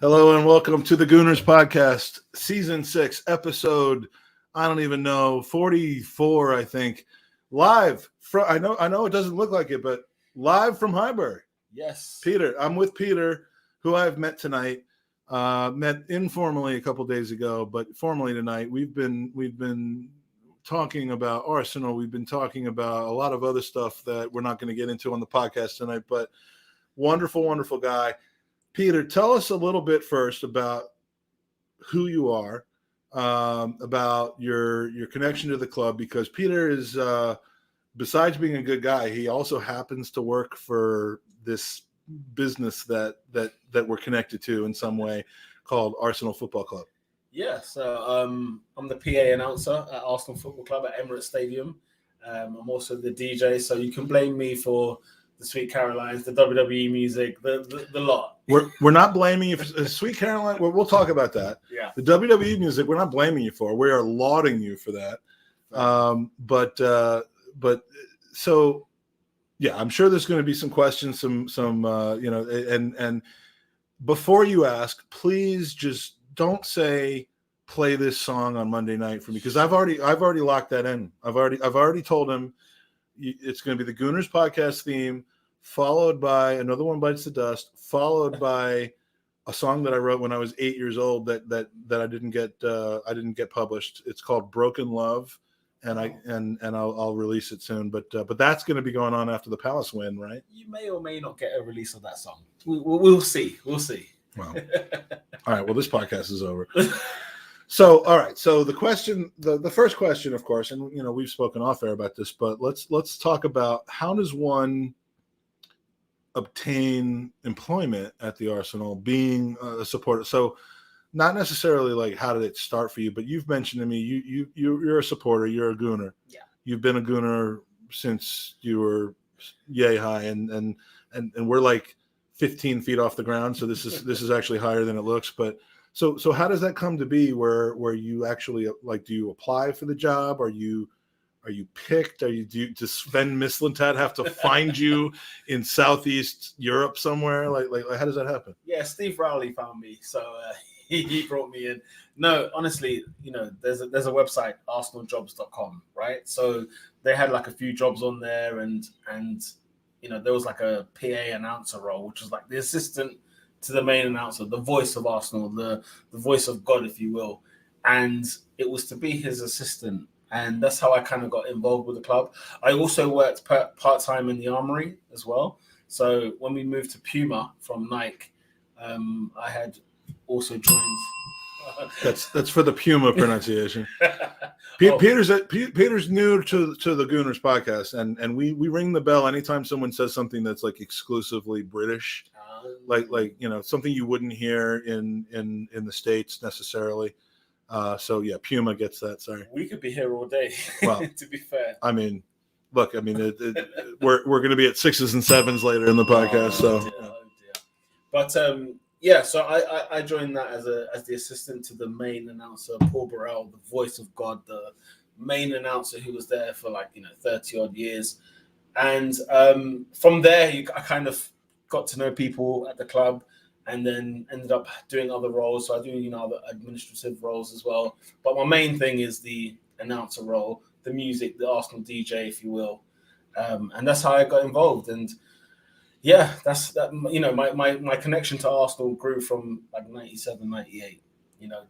Hello and welcome to the Gooners Podcast, Season 6, Episode, I don't even know, 44, I think. Live from, I know it doesn't look like it, but live from Highbury. Yes. Peter, I'm with Peter, who I've met tonight. Met informally a couple days ago, but formally tonight. We've been talking about Arsenal. We've been talking about a lot of other stuff that we're not going to get into on the podcast tonight, but wonderful, wonderful guy. Peter, tell us a little bit first about who you are, about your connection to the club, because Peter is, besides being a good guy, he also happens to work for this business that we're connected to in some way called Arsenal Football Club. Yeah, so I'm the PA announcer at Arsenal Football Club at Emirates Stadium. I'm also the DJ, so you can blame me for the Sweet Carolines, the WWE music, the lot. We're not blaming you for Sweet Caroline. We'll talk about that. Yeah. The WWE music, we're not blaming you for. We are lauding you for that. But so yeah, I'm sure there's going to be some questions, some and before you ask, please just don't say play this song on Monday night for me, because I've already locked that in. I've already told him it's going to be the Gooners Podcast theme, followed by Another One Bites the Dust, followed by a song that I wrote when I was 8 years old that I didn't get published. It's called Broken Love, and I'll release it soon. But that's going to be going on after the Palace win, right? You may or may not get a release of that song. We'll see. We'll see. Well, all right. Well, this podcast is over. So, all right. So the question, the first question, of course, and we've spoken off air about this, but let's talk about how does one obtain employment at the Arsenal being a supporter. So not necessarily like how did it start for you, but you've mentioned to me you're a supporter, you're a Gooner. Yeah. You've been a Gooner since you were yay high, and we're like 15 feet off the ground, so this is actually higher than it looks. But so how does that come to be where you actually, like, do you apply for the job? Are you picked? Does Sven Mislintat have to find you in Southeast Europe somewhere? Like how does that happen? Yeah, Steve Rowley found me, so he brought me in. No, honestly, there's a website, arsenaljobs.com, right? So they had like a few jobs on there, and there was like a PA announcer role, which was like the assistant to the main announcer, the voice of Arsenal, the voice of God, if you will. And it was to be his assistant. And that's how I kind of got involved with the club. I also worked part-time in the Armory as well. So when we moved to Puma from Nike, I had also joined. That's for the Puma pronunciation. Peter's new to the Gooners Podcast, and we ring the bell anytime someone says something that's like exclusively British, like something you wouldn't hear in the States necessarily. So yeah, Puma gets that. Sorry, we could be here all day. Well, to be fair, I mean, look, we're going to be at 6s and 7s later in the podcast. Dear. But yeah, so I joined that as the assistant to the main announcer, Paul Burrell, the voice of God, the main announcer who was there for 30 odd years, and from there I kind of got to know people at the club. And then ended up doing other roles. So I do, other administrative roles as well. But my main thing is the announcer role, the music, the Arsenal DJ, if you will. And that's how I got involved. And yeah, that's that. My connection to Arsenal grew from like 97, 98.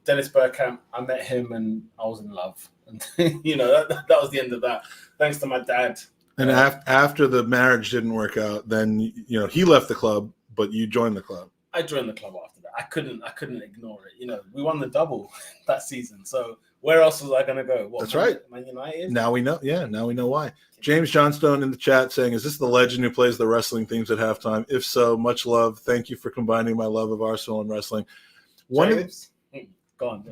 Dennis Bergkamp, I met him and I was in love. And that was the end of that. Thanks to my dad. And after the marriage didn't work out, then he left the club, but you joined the club. I joined the club after that. I couldn't ignore it. We won the double that season. So where else was I going to go? That's right. Man United? Now we know. Yeah, now we know why. James Johnstone in the chat saying, is this the legend who plays the wrestling themes at halftime? If so, much love. Thank you for combining my love of Arsenal and wrestling. James? Go on.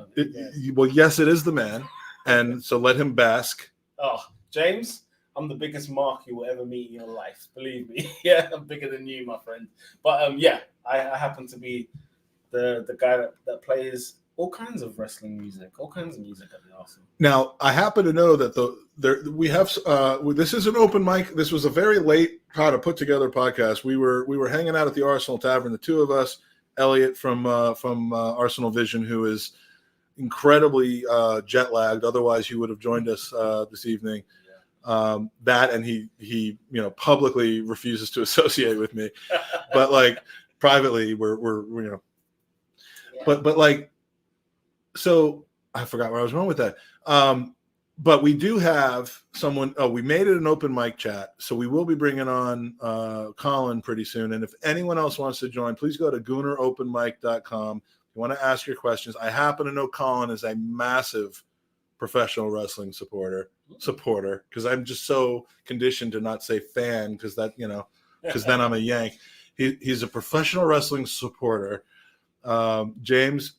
Well, yes, it is the man. And so let him bask. Oh, James, I'm the biggest mark you will ever meet in your life. Believe me. Yeah, I'm bigger than you, my friend. But yeah, I happen to be the guy that plays all kinds of wrestling music, all kinds of music at the Arsenal. Now, I happen to know that we have this is an open mic. This was a very late kind of put together podcast. We were hanging out at the Arsenal Tavern, the two of us, Elliot from Arsenal Vision, who is incredibly jet lagged. Otherwise, he would have joined us this evening. That, and he publicly refuses to associate with me, but like privately we're but like, so I forgot where I was going with that. But we do have someone. Oh, we made it an open mic chat, so we will be bringing on Colin pretty soon. And if anyone else wants to join, please go to GoonerOpenMic.com. If you want to ask your questions, I happen to know Colin is a massive professional wrestling supporter, because I'm just so conditioned to not say fan, because that, because then I'm a Yank. He's a professional wrestling supporter. James,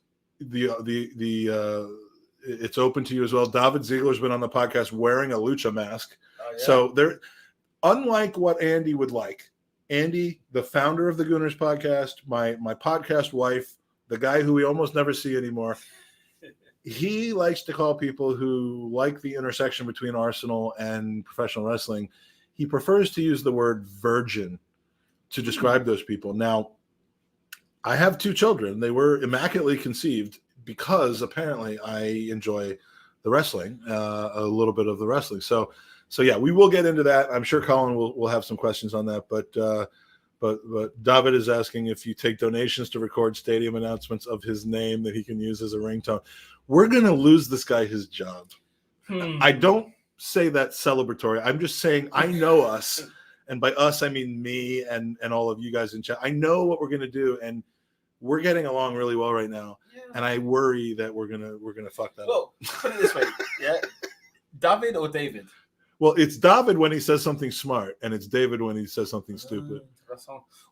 it's open to you as well. David Ziegler's been on the podcast wearing a lucha mask. Oh, yeah. So they're, unlike what Andy would like. Andy, the founder of the Gooners podcast, my podcast wife, the guy who we almost never see anymore, he likes to call people who like the intersection between Arsenal and professional wrestling, he prefers to use the word virgin to describe those people. Now, I have 2 children. They were immaculately conceived because apparently I enjoy the wrestling, a little bit of the wrestling. So yeah, we will get into that. I'm sure Colin will have some questions on that. But David is asking if you take donations to record stadium announcements of his name that he can use as a ringtone. We're going to lose this guy his job. I don't say that celebratory. I'm just saying I know us. And by us, I mean me and all of you guys in chat. I know what we're going to do. And we're getting along really well right now, and I worry that we're gonna fuck that up. Well, put it this way, yeah, David or David? Well, it's David when he says something smart, and it's David when he says something stupid.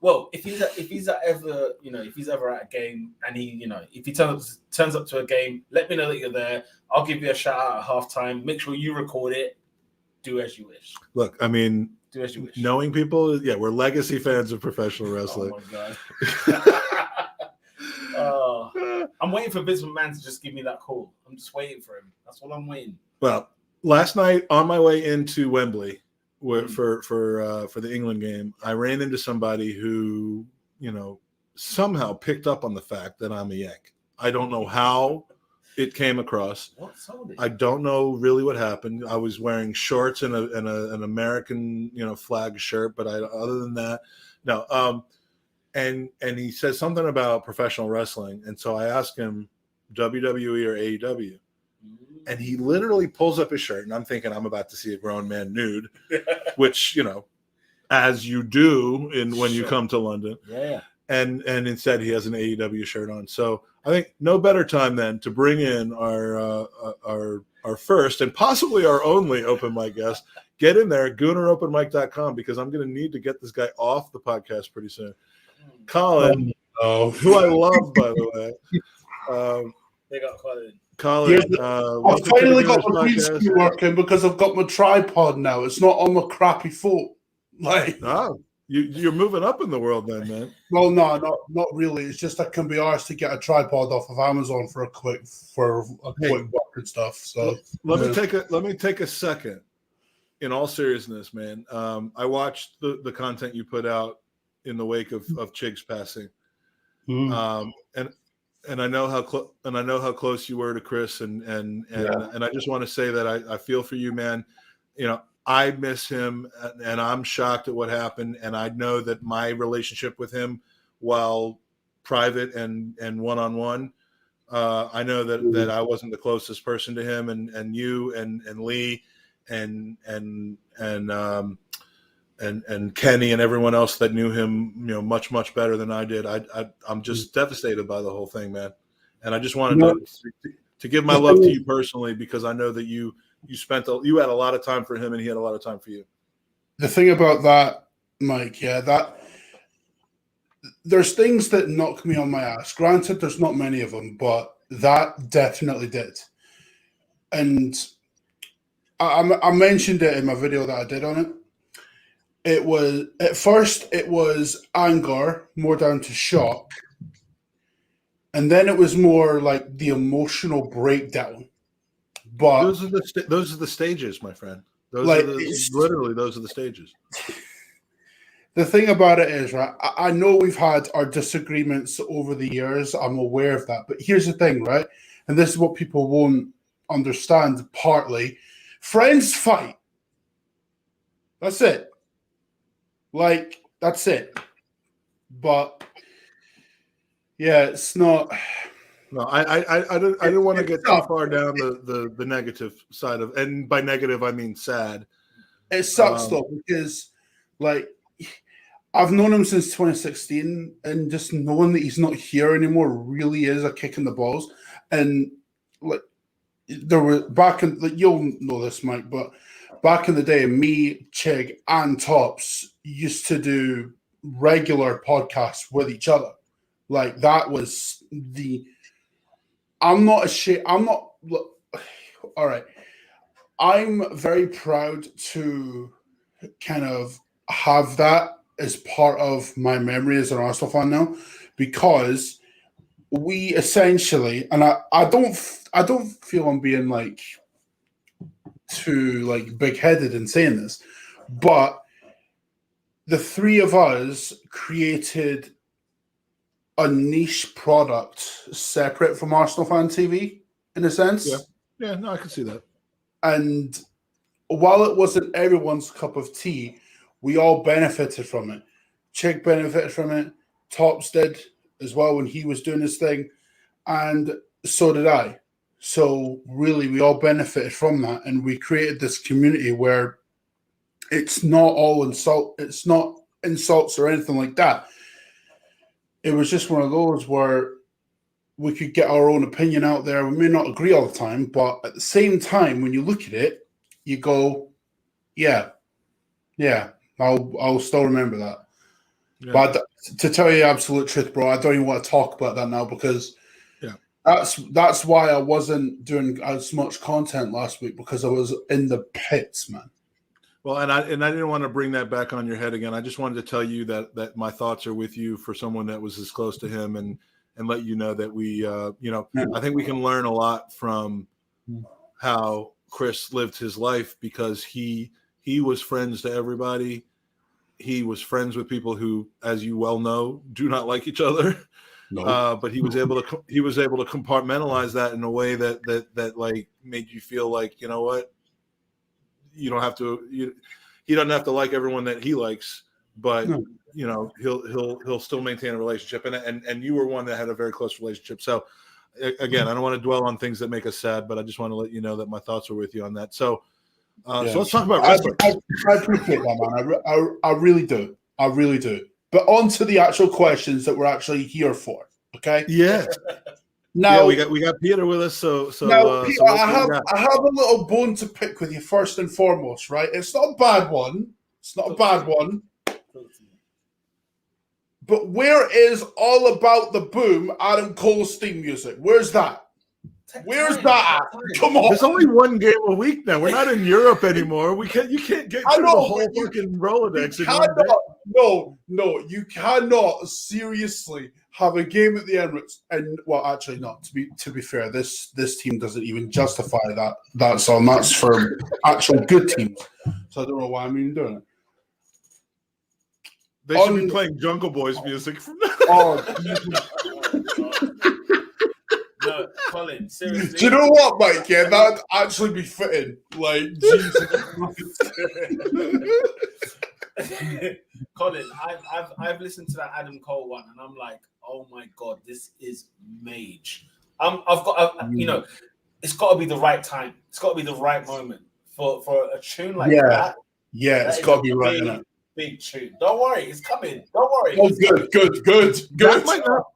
Well, if he's ever at a game, and if he turns up to a game, let me know that you're there. I'll give you a shout out at halftime. Make sure you record it. Do as you wish. Look, I mean, do as you wish. Knowing people, we're legacy fans of professional wrestling. Oh my god. I'm waiting for Vince McMahon to just give me that call. I'm just waiting for him. That's all I'm waiting. Well, last night on my way into Wembley for the England game, I ran into somebody who, somehow picked up on the fact that I'm a Yank. I don't know how it came across. I don't know really what happened. I was wearing shorts and an American, flag shirt, but other than that, no. And he says something about professional wrestling. And so I asked him WWE or AEW. And he literally pulls up his shirt. And I'm thinking I'm about to see a grown man nude, which, as you do when you come to London. Yeah. And instead he has an AEW shirt on. So I think no better time than to bring in our first and possibly our only open mic guest. Get in there, GoonerOpenMic.com, because I'm going to need to get this guy off the podcast pretty soon. Colin, who I love, by the way. They got Colin. I finally got my green screen working because I've got my tripod now. It's not on my crappy phone. You're moving up in the world then, man. Well, no, not really. It's just I can be arsed to get a tripod off of Amazon for a quick work and stuff. So let me take a second. In all seriousness, man, I watched the content you put out in the wake of Chig's passing, and I know how close you were to Chris, and I just want to say that I feel for you, man. I miss him, and I'm shocked at what happened. And I know that my relationship with him, while private and one-on-one, I know that I wasn't the closest person to him, and you and Lee and Kenny and everyone else that knew him, much, much better than I did. I'm just devastated by the whole thing, man. And I just wanted to give my love to you personally, because I know that you had a lot of time for him and he had a lot of time for you. The thing about that, Mike, that there's things that knock me on my ass. Granted, there's not many of them, but that definitely did. And I mentioned it in my video that I did on it. It was, at first, it was anger, more down to shock. And then it was more like the emotional breakdown. But those are the stages, my friend. Those are the stages. the thing about it is, right, I know we've had our disagreements over the years. I'm aware of that. But here's the thing, right? And this is what people won't understand partly. Friends fight. That's it. Like, that's it. But yeah, it's not. No, I didn't want to get too far down the negative side of, and by negative I mean sad. It sucks though, because like I've known him since 2016, and just knowing that he's not here anymore really is a kick in the balls. And like there were back in, like, you'll know this, Mike, but back in the day, me, Chig, and Tops used to do regular podcasts with each other. Like that was the. I'm not ashamed. I'm not. Look, all right. I'm very proud to kind of have that as part of my memory as an Arsenal fan now, because we essentially, and I don't feel I'm being like too like big-headed in saying this, but the three of us created a niche product separate from Arsenal Fan TV in a sense. Yeah, no, I can see that. And while it wasn't everyone's cup of tea, we all benefited from it. Chick benefited from it. Tops did as well when he was doing his thing. And so did I. So really, we all benefited from that. And we created this community where it's not all insult. It's not insults or anything like that. It was just one of those where we could get our own opinion out there. We may not agree all the time, but at the same time, when you look at it, you go, yeah, I'll still remember that. Yeah. But to tell you the absolute truth, bro, I don't even want to talk about that now, because that's why I wasn't doing as much content last week, because I was in the pits, man. Well, and I didn't want to bring that back on your head again. I just wanted to tell you that my thoughts are with you for someone that was as close to him, and let you know that we, I think we can learn a lot from how Chris lived his life, because he was friends to everybody. He was friends with people who, as you well know, do not like each other. No. But he was able to compartmentalize that in a way that like made you feel like, you know what, you don't have to. He doesn't have to like everyone that he likes, but you know, he'll still maintain a relationship, and you were one that had a very close relationship. So again, I don't want to dwell on things that make us sad, but I just want to let you know that my thoughts are with you on that. So so let's talk about wrestling. I appreciate that, man. I really do. I really do. But on to the actual questions that we're actually here for. Okay. Yeah. Now we got Peter with us. So now, Peter, I have a little bone to pick with you first and foremost, right? It's not a bad one. It's not a bad one. But where is All About the Boom, Adam Cole's theme music? Where's that? Where's that at? Come on. There's only one game a week now. We're not in Europe anymore. You can't get through the whole fucking Rolodex. No, you cannot seriously have a game at the Emirates. And well, actually not. To be fair, this team doesn't even justify that song. That's for actual good teams. So I don't know why I'm even doing it. They should be playing Jungle Boys music from now. No, Colin, seriously. Do you know what, Mike? Yeah, that'd actually be fitting. Like, Jesus. Colin, I've listened to that Adam Cole one, and I'm like, oh my god, this is mage. You know, it's got to be the right time. It's got to be the right moment for a tune like that. Yeah, it's got to be right, innit? Big tune. Don't worry, it's coming. Don't worry. Oh, good.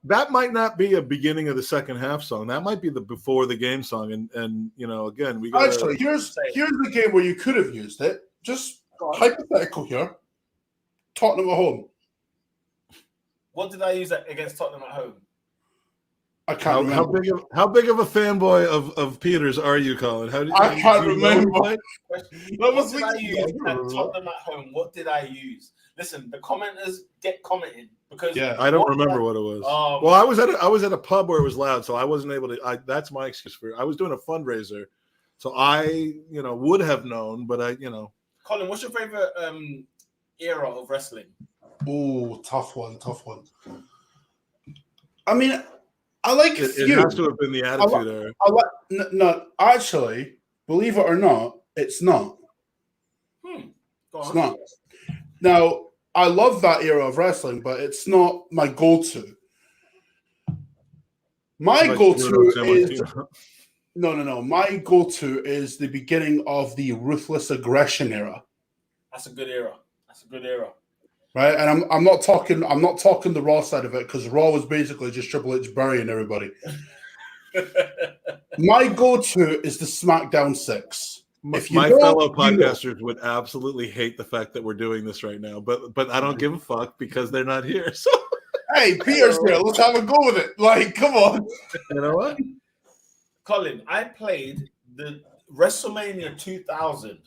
That might not be a beginning of the second half song. That might be the before the game song. And you know, again, we got actually here's the game where you could have used it. Just hypothetical here. Tottenham at home. What did I use against Tottenham at home? I can't remember. How big of a fanboy of Peters are you, Colin? I can't remember. What did I use at Tottenham at home? What did I use? Listen, the commenters get commenting, because I don't remember what it was. Well, I was at a pub where it was loud, so I wasn't able to. That's my excuse for it. I was doing a fundraiser, so I would have known, but Colin, what's your favorite era of wrestling? Oh, tough one. I mean, I like It few. has to have been the Attitude Era. No, actually, believe it or not, it's not. It's not. Now, I love that era of wrestling, but it's not my go-to. My Like go-to Bruno is Sammartino. no. My go-to is the beginning of the Ruthless Aggression era. That's a good era. Right, and I'm not talking the Raw side of it, because Raw was basically just Triple H burying everybody. My go-to is the SmackDown 6. My fellow podcasters would absolutely hate the fact that we're doing this right now, but I don't give a fuck because they're not here. So hey, Peter's here. Let's have a go with it. Like, come on. You know what, Colin? I played the WrestleMania 2000,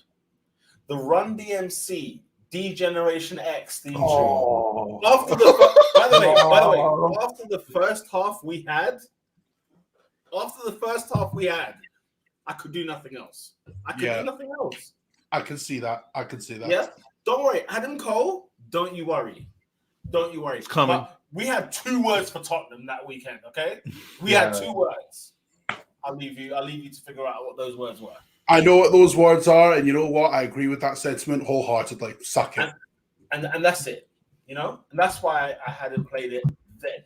the Run DMC D-Generation X theme tune. After by the way, after the first half we had, I could do nothing else. I can see that. Yeah. Don't worry, Adam Cole. Don't you worry. it's coming. But we had 2 words for Tottenham that weekend. Okay, we had 2 words. I'll leave you to figure out what those words were. I know what those words are, and you know what? I agree with that sentiment wholeheartedly. Suck it. And that's it. You know, and that's why I hadn't played it then.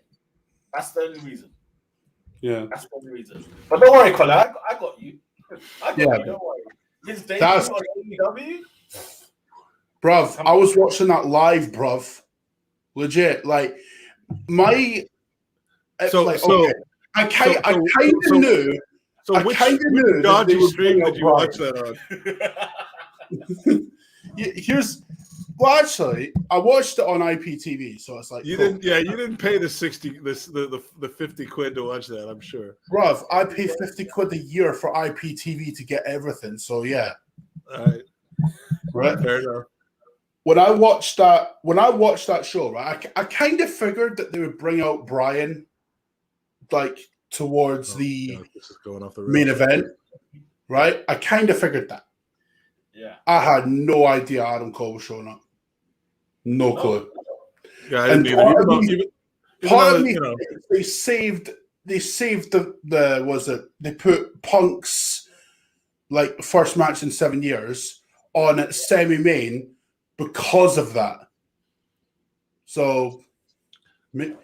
That's the only reason. Yeah, that's the only reason. But don't worry, Colin. I got you. You. Don't worry. His debut on AEW. Bruv, I was watching that live, bruv. Legit, like my. I kind of knew. So which dodgy stream did you watch that on? Actually, I watched it on IPTV, so it's like you didn't pay the 50 quid to watch that, I'm sure. Bruv, I pay 50 quid a year for IPTV to get everything, so yeah. All right. Fair enough. When I watched that show, right, I kind of figured that they would bring out Brian like towards the main event, right? I kind of figured that. Yeah. I had no idea Adam Cole was showing up. No clue. Yeah, I didn't either. Part of me, they saved they put Punk's like first match in 7 years on at semi-main because of that. So,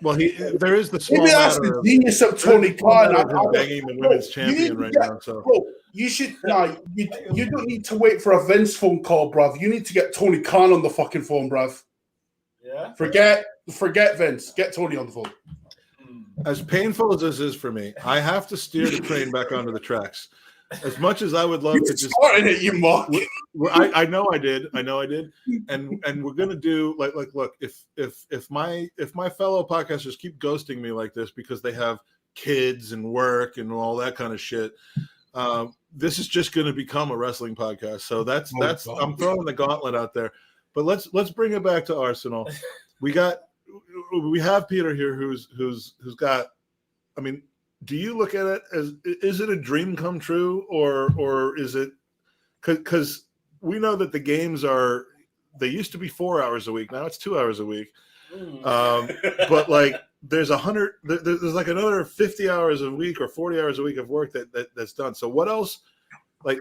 well, there is the small maybe that's the genius of Tony Khan. Banging the women's champion right now. So, bro, you should you don't need to wait for a Vince phone call, bruv. You need to get Tony Khan on the fucking phone, bruv. Yeah. Forget Vince. Get Tony on the phone. As painful as this is for me, I have to steer the train back onto the tracks. As much as I would love to just started it, you mock. I know I did, and we're gonna do like look, if my fellow podcasters keep ghosting me like this because they have kids and work and all that kind of shit, this is just gonna become a wrestling podcast. So that's I'm throwing the gauntlet out there. But let's bring it back to Arsenal. We have Peter here who's got. I mean, do you look at it as, is it a dream come true, or is it because we know that the games they used to be 4 hours a week, now it's 2 hours a week, but like there's like another 50 hours a week or 40 hours a week of work that's done. So what else, like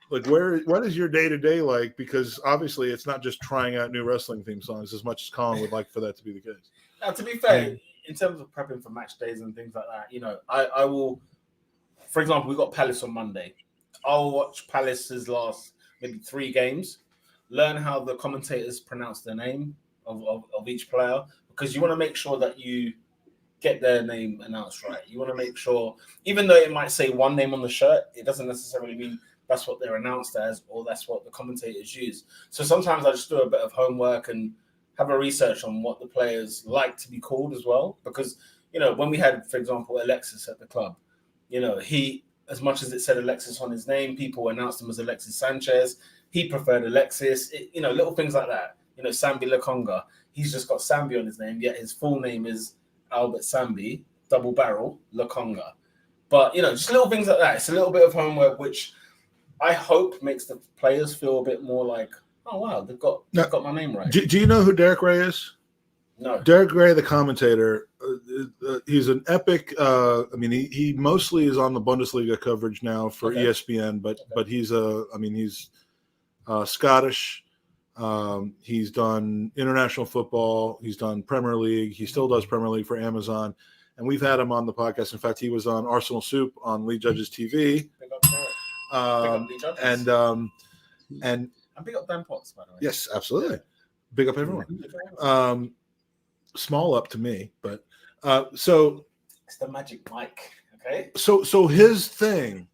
what is your day-to-day like? Because obviously it's not just trying out new wrestling theme songs as much as Colin would like for that to be the case. Now, to be fair, in terms of prepping for match days and things like that, you know, I will, for example, we got Palace on Monday. I'll watch Palace's last maybe 3 games, learn how the commentators pronounce the name of each player, because you want to make sure that you get their name announced right. You want to make sure, even though it might say one name on the shirt, it doesn't necessarily mean that's what they're announced as, or that's what the commentators use. So sometimes I just do a bit of homework and have a research on what the players like to be called as well. Because, you know, when we had, for example, Alexis at the club, you know, he, as much as it said Alexis on his name, people announced him as Alexis Sanchez. He preferred Alexis, you know, little things like that. You know, Sambi Lakonga, he's just got Sambi on his name, yet his full name is Albert Sambi, double barrel, Lakonga. But, you know, just little things like that. It's a little bit of homework, which I hope makes the players feel a bit more like, oh, wow, they've got my name right. Do you know who Derek Ray is? No. Derek Ray, the commentator, he's an epic. I mean, he mostly is on the Bundesliga coverage now for ESPN, but he's he's Scottish. He's done international football. He's done Premier League. He still does Premier League for Amazon. And we've had him on the podcast. In fact, he was on Arsenal Soup on Lee Judges TV. Big up Lee Judges. And big up Dan Potts, by the way. Yes, absolutely. Yeah. Big up everyone. Small up to me, but so it's the magic mic. Okay. So his thing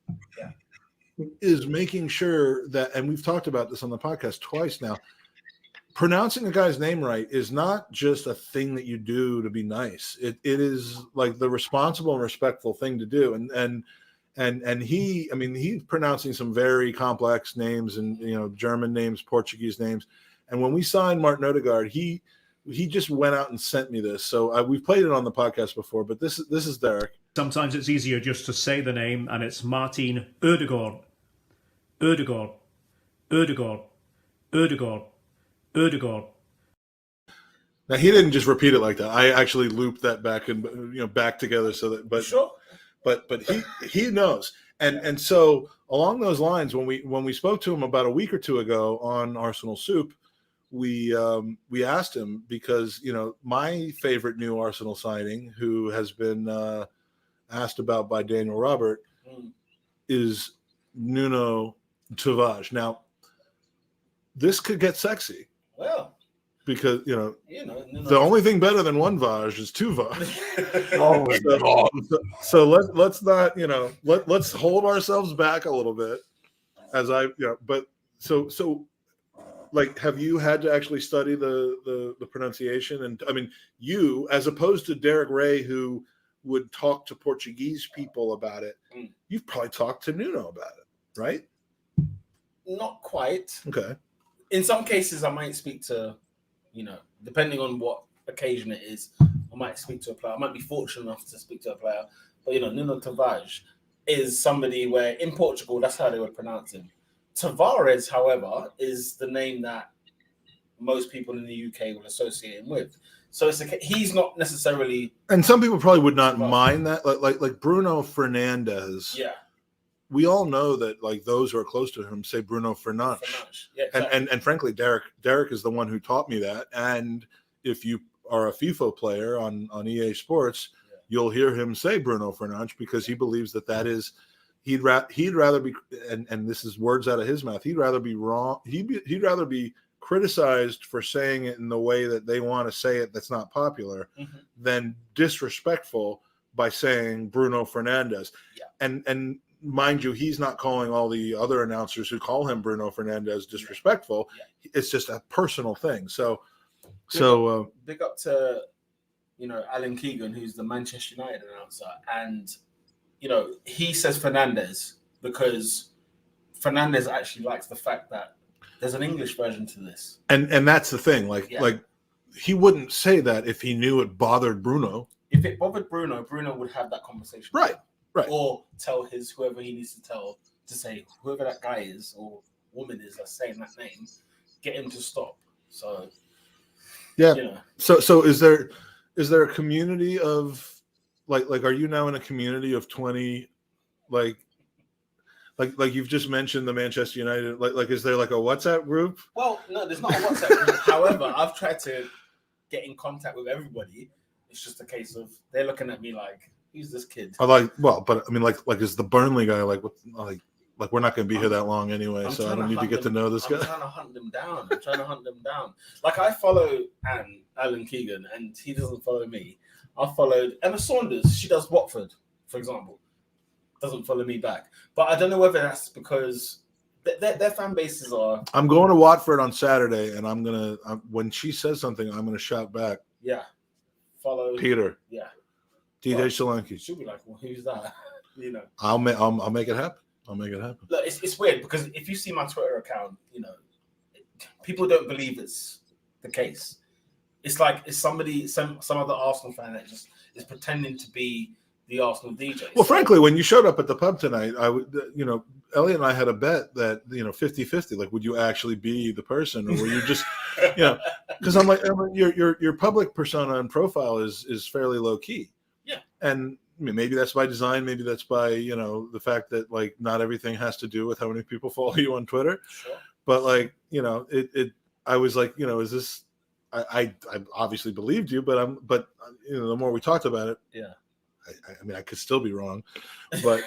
is making sure that, and we've talked about this on the podcast twice now, pronouncing a guy's name right is not just a thing that you do to be nice. It is like the responsible and respectful thing to do. And he's pronouncing some very complex names and German names, Portuguese names. And when we signed Martin Odegaard, he just went out and sent me this. So we've played it on the podcast before, but this is Derek. Sometimes it's easier just to say the name, and it's Martin Odegaard. Odegaard. Odegaard. Odegaard. Odegaard. Now he didn't just repeat it like that. I actually looped that back and back together so that. But sure. But he knows, and so along those lines, when we spoke to him about a week or two ago on Arsenal Soup, we asked him because my favorite new Arsenal signing, who has been asked about by Daniel Robert, is Nuno Tavares. Now, this could get sexy. Well, because the only thing better than one Vaj is two Vaj. So let's not let's hold ourselves back a little bit. But so like, have you had to actually study the pronunciation? And I mean, you, as opposed to Derek Ray, who would talk to Portuguese people about it, you've probably talked to Nuno about it, right? Not quite. Okay. In some cases, I might speak to, depending on what occasion it is, I might speak to a player. I might be fortunate enough to speak to a player. But, Nuno Tavares is somebody where in Portugal, that's how they would pronounce him. Tavares, however, is the name that most people in the UK will associate him with. So he's not necessarily. And some people probably would not mind that, like Bruno Fernandes. Yeah. We all know that, like, those who are close to him say Bruno Fernandes. Yeah, exactly. And frankly, Derek is the one who taught me that. And if you are a FIFA player on EA Sports, you'll hear him say Bruno Fernandes because he believes that is. He'd rather be, and this is words out of his mouth, he'd rather be wrong. He'd rather be criticized for saying it in the way that they want to say it that's not popular than disrespectful by saying Bruno Fernandes. Yeah. And mind you, he's not calling all the other announcers who call him Bruno Fernandes disrespectful. Yeah. It's just a personal thing. So big up to Alan Keegan, who's the Manchester United announcer, and he says Fernandes because Fernandes actually likes the fact that there's an English version to this. And that's the thing. Like he wouldn't say that if he knew it bothered Bruno. If it bothered Bruno, Bruno would have that conversation. Right. Or tell whoever he needs to tell to say, whoever that guy is or woman is that's saying that name, get him to stop. So So is there a community of like are you now in a community of 20 like you've just mentioned the Manchester United, like is there like a WhatsApp group? Well, no, there's not a WhatsApp group. However, I've tried to get in contact with everybody. It's just a case of they're looking at me like, who's this kid? But I mean, like is the Burnley guy like we're not going to be here that long anyway, so I don't need to get to know this guy. I'm trying to hunt them down. Like I follow Alan Keegan, and he doesn't follow me. I followed Emma Saunders. She does Watford, for example. Doesn't follow me back. But I don't know whether that's because their fan bases are. I'm going to Watford on Saturday, and when she says something, I'm gonna shout back. Yeah. Follow Peter. Yeah. DJ Selenki. She'll be like, well, who's that? I'll make it happen. Look, it's weird because if you see my Twitter account, people don't believe it's the case. It's like it's some other Arsenal fan that just is pretending to be the Arsenal DJ. Well, frankly, when you showed up at the pub tonight, I would, Elliot and I had a bet that 50-50. Like, would you actually be the person, or were you just Because I'm like, your public persona and profile is fairly low key. Yeah. And I mean, maybe that's by design. Maybe that's by the fact that like not everything has to do with how many people follow you on Twitter. Sure. But like I was like, is this? I obviously believed you, but the more we talked about it, yeah. I mean, I could still be wrong, but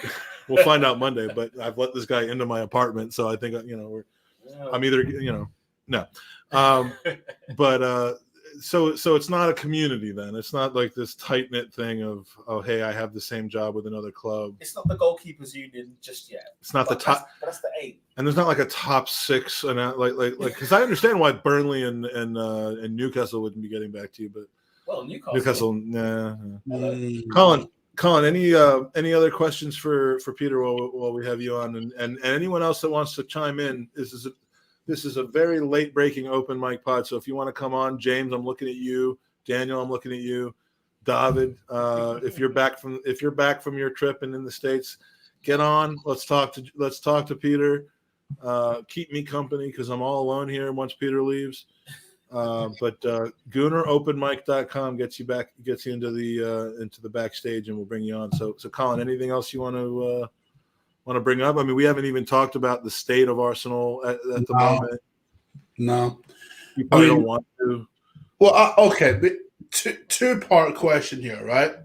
we'll find out Monday. But I've let this guy into my apartment, so I think I'm either no, but so it's not a community then. It's not like this tight knit thing of hey, I have the same job with another club. It's not the goalkeepers union just yet. It's not the top. That's the 8. And there's not like a top 6 and like because I understand why Burnley and Newcastle wouldn't be getting back to you, but. Well, Newcastle. Nah. Colin, any other questions for Peter while we have you on, and anyone else that wants to chime in? This is a very late breaking open mic pod. So if you want to come on, James, I'm looking at you. Daniel, I'm looking at you. David, if you're back from your trip and in the States, get on. Let's talk to Peter. Keep me company because I'm all alone here once Peter leaves. But GoonerOpenMic.com gets you into the backstage, and we'll bring you on. So Colin, anything else you want to bring up? I mean, we haven't even talked about the state of Arsenal at the moment. No, you probably don't want to. Well, okay, two-part question here, right?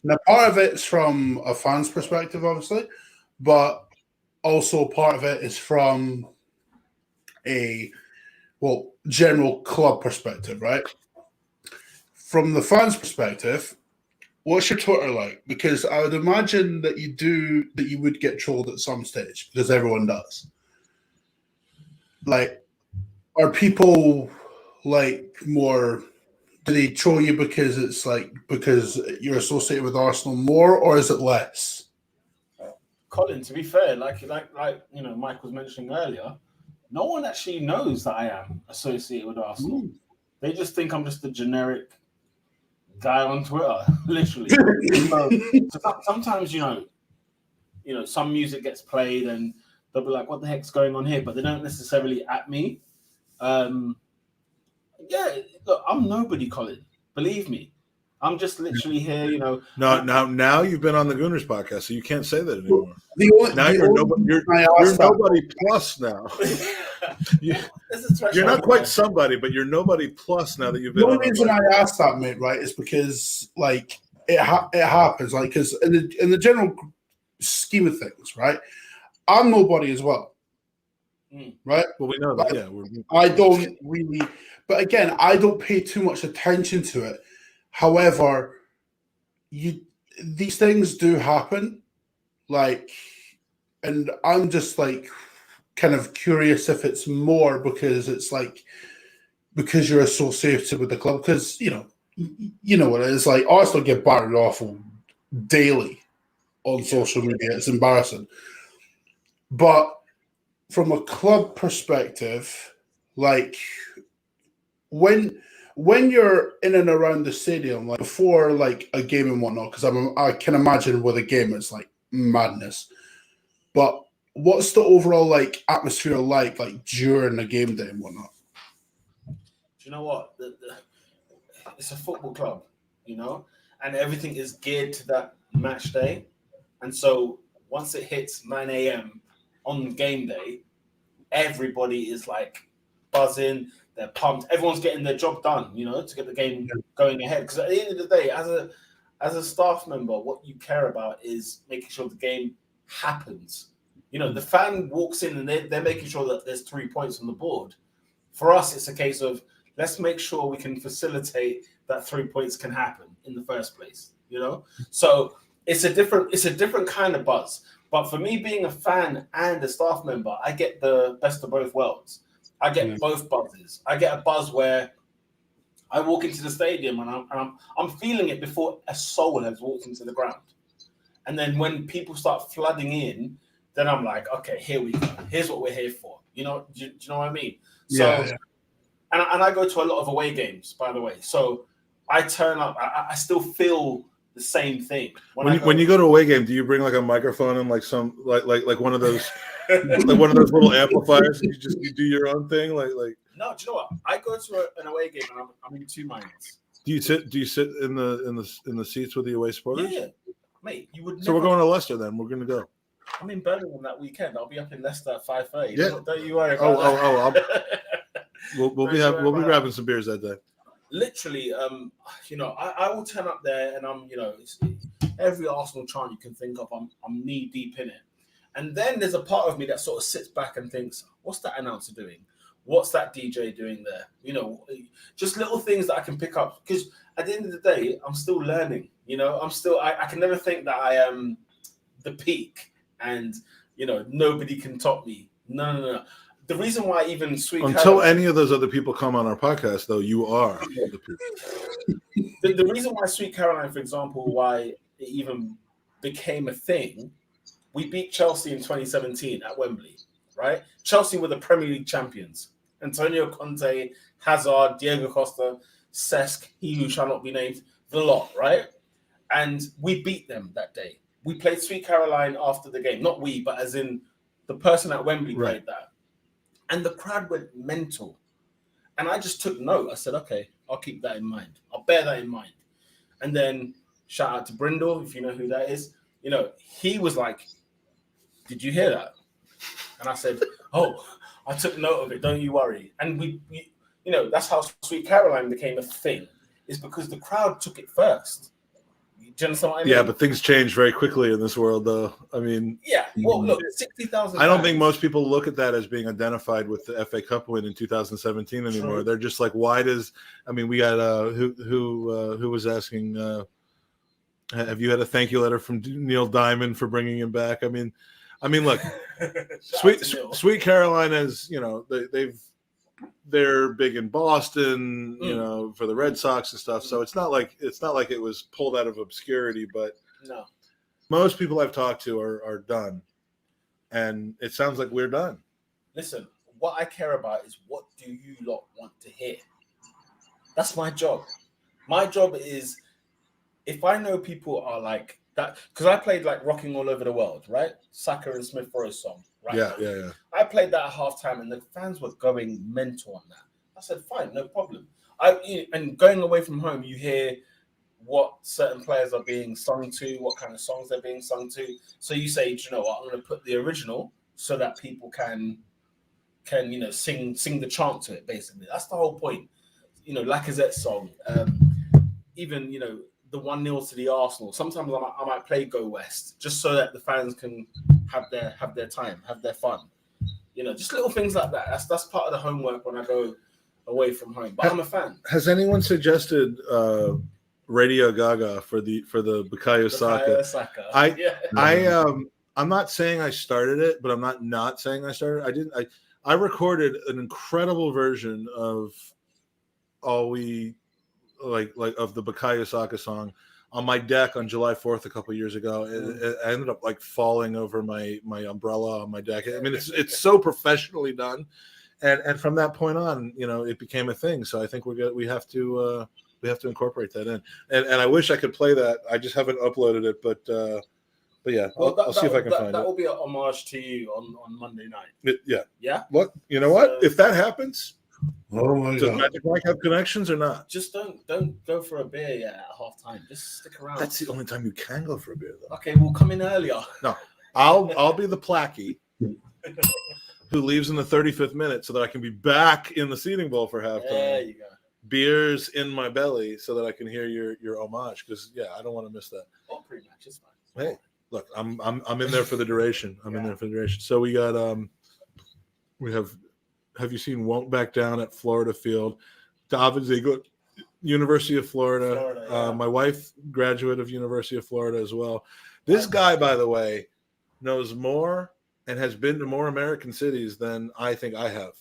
Now, part of it's from a fan's perspective, obviously, but also part of it is from a general club perspective, right? From the fans' perspective, what's your Twitter like? Because I would imagine that you would get trolled at some stage because everyone does. Like, are people like more? Do they troll you because it's like because you're associated with Arsenal more, or is it less? Colin, to be fair, like Mike was mentioning earlier. No one actually knows that I am associated with Arsenal. They just think I'm just a generic guy on Twitter, literally. So sometimes, some music gets played and they'll be like, what the heck's going on here? But they don't necessarily at me. Look, I'm nobody, Colin. Believe me. I'm just literally here, No, now you've been on the Gooners podcast, so you can't say that anymore. You're nobody plus now. You're not quite somebody, but you're nobody plus now that you've been. The only reason I asked that, mate, right, is because like it happens, like because in the general scheme of things, right, I'm nobody as well, right? Well, we know that. I don't really, but again, I don't pay too much attention to it. However, these things do happen, like, and I'm just like kind of curious if it's more because it's like because you're associated with the club, because you know what it is like. Arsenal get battered awful daily on social media. It's embarrassing, but from a club perspective, like when you're in and around the stadium, like before like a game and whatnot, because I can imagine with a game it's like madness. But what's the overall like atmosphere like during a game day and whatnot? Do you know what? It's a football club, and everything is geared to that match day. And so once it hits 9 a.m. on game day, everybody is like buzzing. They're pumped. Everyone's getting their job done, to get the game going ahead. Because at the end of the day, as a staff member, what you care about is making sure the game happens. The fan walks in and they're making sure that there's 3 points on the board. For us, it's a case of let's make sure we can facilitate that 3 points can happen in the first place. So it's a different kind of buzz. But for me, being a fan and a staff member, I get the best of both worlds. I get both buzzes. I get a buzz where I walk into the stadium and I'm feeling it before a soul has walked into the ground. And then when people start flooding in, then I'm like, okay, here we go. Here's what we're here for. Do you know what I mean? So, And I go to a lot of away games, by the way. So I turn up. I still feel the same thing. When you go to a away game, do you bring like a microphone and like some like one of those like one of those little amplifiers? And you do your own thing, like. No, do you know what? I go to an away game and I'm in two minds. Do you sit in the seats with the away supporters? Yeah, mate. You would. So we're going to Leicester then. We're going to go. I'm in Birmingham that weekend. I'll be up in Leicester at 5:30. Yeah. Don't you worry about that. We'll be grabbing some beers that day. Literally, I will turn up there and I'm, it's every Arsenal chant you can think of. I'm knee deep in it, and then there's a part of me that sort of sits back and thinks, what's that announcer doing? What's that DJ doing there? Just little things that I can pick up, because at the end of the day, I'm still learning. I can never think that I am the peak and, nobody can top me. No. The reason why even Sweet Until any of those other people come on our podcast, though, you are the peak. The reason why Sweet Caroline, for example, why it even became a thing, we beat Chelsea in 2017 at Wembley, right? Chelsea were the Premier League champions. Antonio Conte, Hazard, Diego Costa, Cesc, he who shall not be named, the lot, right? And we beat them that day. We played Sweet Caroline after the game. Not we, but as in the person at Wembley played that. And the crowd went mental. And I just took note. I said, okay, I'll keep that in mind. I'll bear that in mind. And then shout out to Brindle, if you know who that is. He was like, did you hear that? And I said, oh, I took note of it. Don't you worry. And we that's how Sweet Caroline became a thing. Is because the crowd took it first. Do you understand what I mean? Yeah, but things change very quickly in this world, though. I mean, yeah. Well, look, 60,000. I don't think most people look at that as being identified with the FA Cup win in 2017 anymore. True. They're just like, why does? I mean, we got who was asking, have you had a thank you letter from Neil Diamond for bringing him back? I mean, look, Sweet Caroline is, they're big in Boston, for the Red Sox and stuff. So it's not like it was pulled out of obscurity, but no, most people I've talked to are done, and it sounds like we're done. Listen, what I care about is, what do you lot want to hear? That's my job. My job is, if I know people are like that, because I played like Rocking All Over the World, right? Saka and Smith Rowe's song, right? Yeah. I played that at halftime, and the fans were going mental on that. I said, fine, no problem. And going away from home, you hear what certain players are being sung to, what kind of songs they're being sung to. So you say, you know what, I'm going to put the original so that people can sing the chant to it. Basically, that's the whole point. Lacazette's song, even the 1-0 to the Arsenal. Sometimes I might play Go West just so that the fans can have their time, have their fun. Just little things like that. That's part of the homework when I go away from home. But I'm a fan. Has anyone suggested Radio Gaga for the Bukayo Saka? I'm not saying I started it, but I'm not saying I started. I recorded an incredible version of of the Bukayo Saka song on my deck on July 4th a couple of years ago. I ended up like falling over my umbrella on my deck. I mean, it's so professionally done, and from that point on, it became a thing. So I think we have to incorporate that in. And I wish I could play that. I just haven't uploaded it, but yeah, I'll see if I can find it. That will be a homage to you on Monday night. Yeah. Look, you know what? If that happens. Oh my Does God. Magic Mike have connections or not? Just don't go for a beer yet at half time. Just stick around. That's the only time you can go for a beer, though. Okay, we'll come in earlier. No, I'll be the placky who leaves in the 35th minute so that I can be back in the seating bowl for halftime. There you go. Beers in my belly so that I can hear your homage, because I don't want to miss that. Or pre-match, it's fine. Hey, look, I'm in there for the duration. I'm in there for the duration. So we got we have you seen Won't Back Down at Florida Field? David Ziegler, University of Florida. My wife, graduate of University of Florida as well. This guy, by the way, knows more and has been to more American cities than I think I have.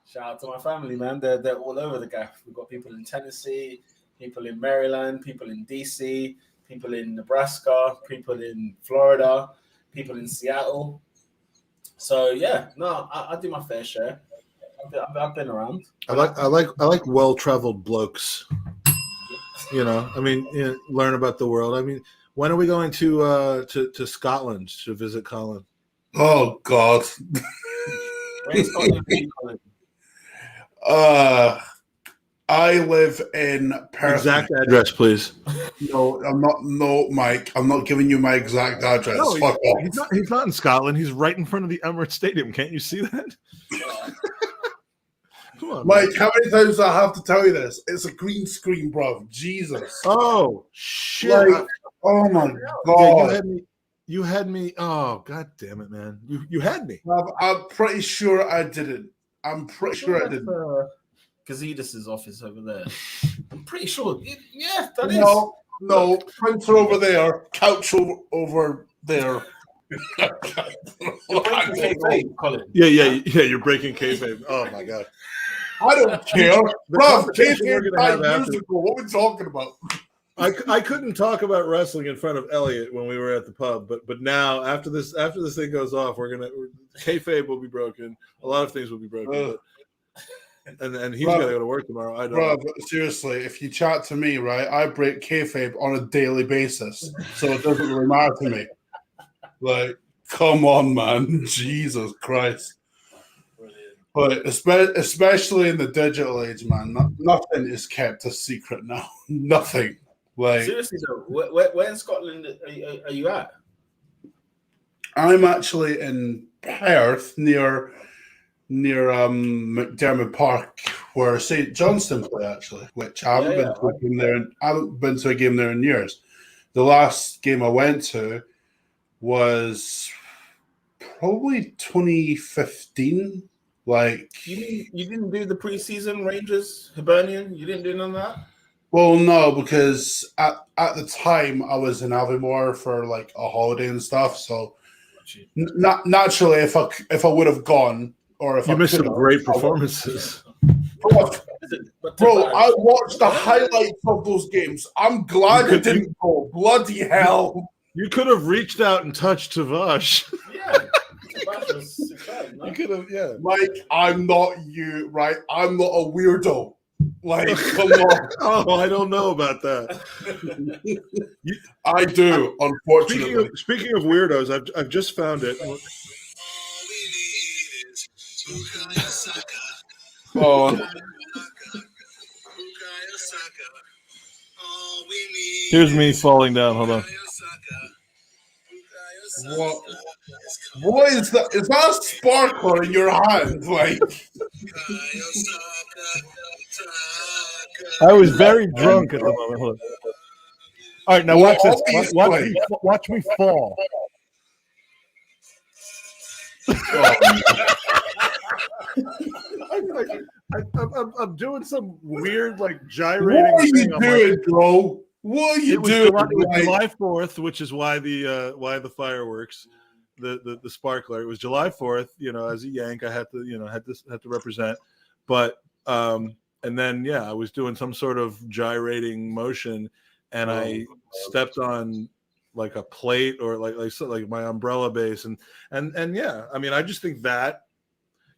Shout out to my family, man. They're all over the gaff. We've got people in Tennessee, people in Maryland, people in DC, people in Nebraska, people in Florida, people in Seattle. So I do my fair share. I've been around. I like well-traveled blokes. You know, I mean, learn about the world. I mean, when are we going to Scotland to visit Colin? Oh God. Where in Scotland are you, Colin? I live in Perth. Exact address, please. No, I'm not. No, Mike, I'm not giving you my exact address. No, Fuck off. he's not in Scotland. He's right in front of the Emirates Stadium. Can't you see that? Come on, Mike, how many times do I have to tell you this? It's a green screen, bro. Jesus. Oh shit! Like, oh my Yeah, God. you had me. Oh God damn it, man! You had me. I'm pretty sure I didn't. I'm pretty sure I didn't. Gazidis' office over there. I'm pretty sure. Yeah, that is. No, printer over there, couch over there. You're breaking kayfabe, Colin. Yeah. You're breaking kayfabe. Oh my God. I don't care. Bro, conversation we're kayfabe gonna have 5 years after- ago. What are we talking about? I couldn't talk about wrestling in front of Elliot when we were at the pub, but now after this thing goes off, kayfabe will be broken. A lot of things will be broken. And he's got to go to work tomorrow. I don't. Bro, but seriously, if you chat to me, right, I break kayfabe on a daily basis, so it doesn't really matter to me. Like, come on, man, Jesus Christ! But especially in the digital age, man, nothing is kept a secret now. Nothing. Like, seriously though, where in Scotland are you at? I'm actually in Perth near McDermott Park, where St. Johnstone play, actually, which I haven't been to a game there. I haven't been to a game there in years. The last game I went to was probably 2015. Like, you didn't do the preseason Rangers Hibernian? You didn't do none of that? well, no, because at the time I was in Aviemore for like a holiday and stuff. So naturally, if I would have gone, or if You I missed some could've, great performances. Bro, I watched the highlights of those games. I'm glad it didn't go. Bloody hell. You could have reached out and touched Tavash. Yeah. You could have, yeah. Like, I'm not you, right? I'm not a weirdo. Like, come on. Oh, I don't know about that. I do, unfortunately. Speaking of weirdos, I've just found it. Oh. Here's me falling down. Hold on. What is that? Is that a sparkler in your hand? Like, I was very drunk at the moment. Hold on. All right, now watch this. Watch me fall. I'm doing some weird, like, gyrating. What are you thing. doing, bro? What are you doing? It was July 4th, which is why the fireworks, the sparkler. It was July 4th. You know, as a Yank, I had to represent. But and then I was doing some sort of gyrating motion, and I stepped on like a plate or like my umbrella base, and yeah. I mean, I just think that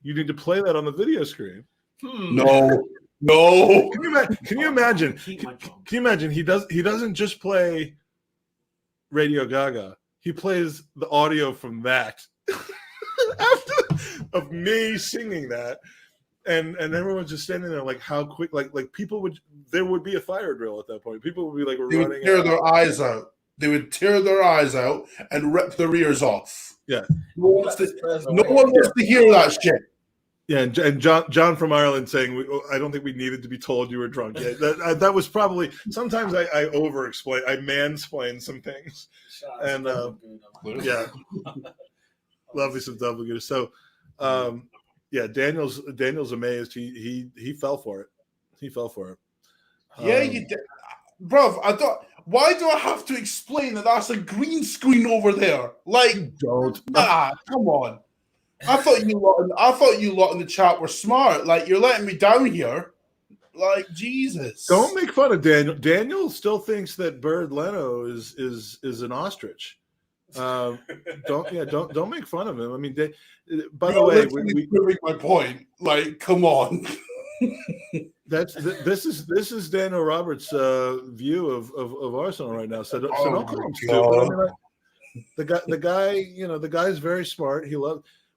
you need to play that on the video screen. No. Can you imagine? Can you imagine? He doesn't just play Radio Gaga. He plays the audio from that of me singing that, and everyone's just standing there like, how quick? Like people there would be a fire drill at that point. People would be like They running. would tear their eyes out. They would tear their eyes out and rip their ears off. Yeah. No one wants to hear that shit. Yeah, and John from Ireland saying, I don't think we needed to be told you were drunk. Yeah, that was probably, sometimes I over-explain, I mansplain some things. And yeah, love me some double goose. So, Daniel's amazed. He fell for it. He fell for it. Yeah, you did. Bruv, why do I have to explain that that's a green screen over there? Like, don't. Come on. I thought you lot in the chat were smart. Like, you're letting me down here. Like, Jesus. Don't make fun of Daniel. Daniel still thinks that Bird Leno is an ostrich. Don't make fun of him. I mean, by the way, proving my point. Like, come on. This is Daniel Roberts' view of Arsenal right now. So don't call him stupid. I mean, like, the guy's very smart.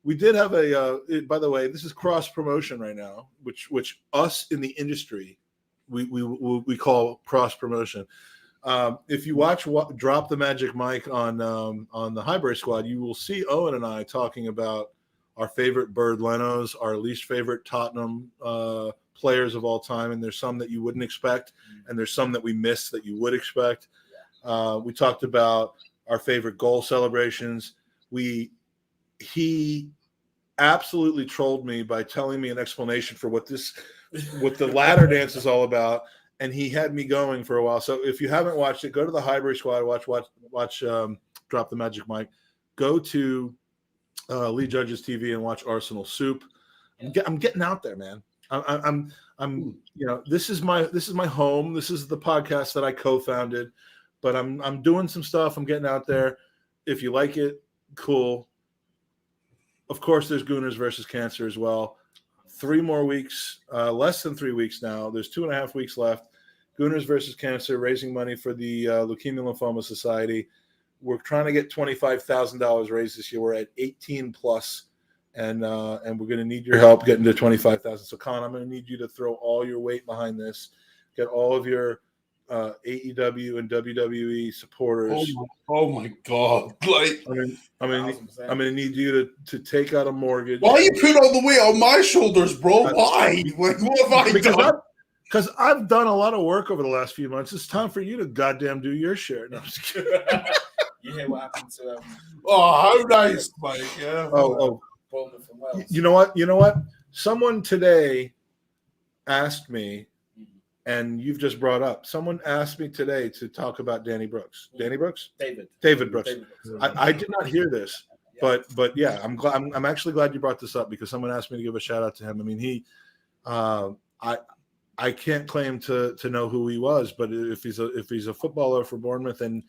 We did have by the way, this is cross promotion right now, which us in the industry we call cross promotion. If you watch Drop the Magic Mic on the Highbury squad, you will see Owen and I talking about our favorite Bird Lenos, our least favorite Tottenham players of all time, and there's some that you wouldn't expect, and there's some that we missed that you would expect. We talked about our favorite goal celebrations. He absolutely trolled me by telling me an explanation for what the ladder dance is all about, and he had me going for a while. So if you haven't watched it, go to the Highbury squad, watch Drop the Magic Mic. Go to Lee Judge's TV and watch Arsenal Soup. I'm getting out there, man. I'm this is my home. This is the podcast that I co-founded, but I'm doing some stuff. I'm getting out there. If you like it, cool. Of course, there's Gooners versus Cancer as well. 3 more weeks, less than 3 weeks now. There's 2.5 weeks left. Gooners versus Cancer, raising money for the Leukemia Lymphoma Society. We're trying to get $25,000 raised this year. We're at 18 plus, and we're going to need your help getting to 25,000. So, Con, I'm going to need you to throw all your weight behind this. Get all of your AEW and WWE supporters. Oh my God! Like, I'm gonna need you to take out a mortgage. Why you put all the weight on my shoulders, bro? Why? Like, what have I done? Because I've done a lot of work over the last few months. It's time for you to goddamn do your share. No, I'm just kidding. You hear what happened to Oh, how nice, Mike. Yeah. Bournemouth and Wales. You know what? Someone today asked me, and you've just brought up. Someone asked me today to talk about Danny Brooks. Danny Brooks? David Brooks. I did not hear this, but yeah, I'm glad. I'm actually glad you brought this up because someone asked me to give a shout out to him. I mean, I can't claim to know who he was, but if he's a footballer for Bournemouth and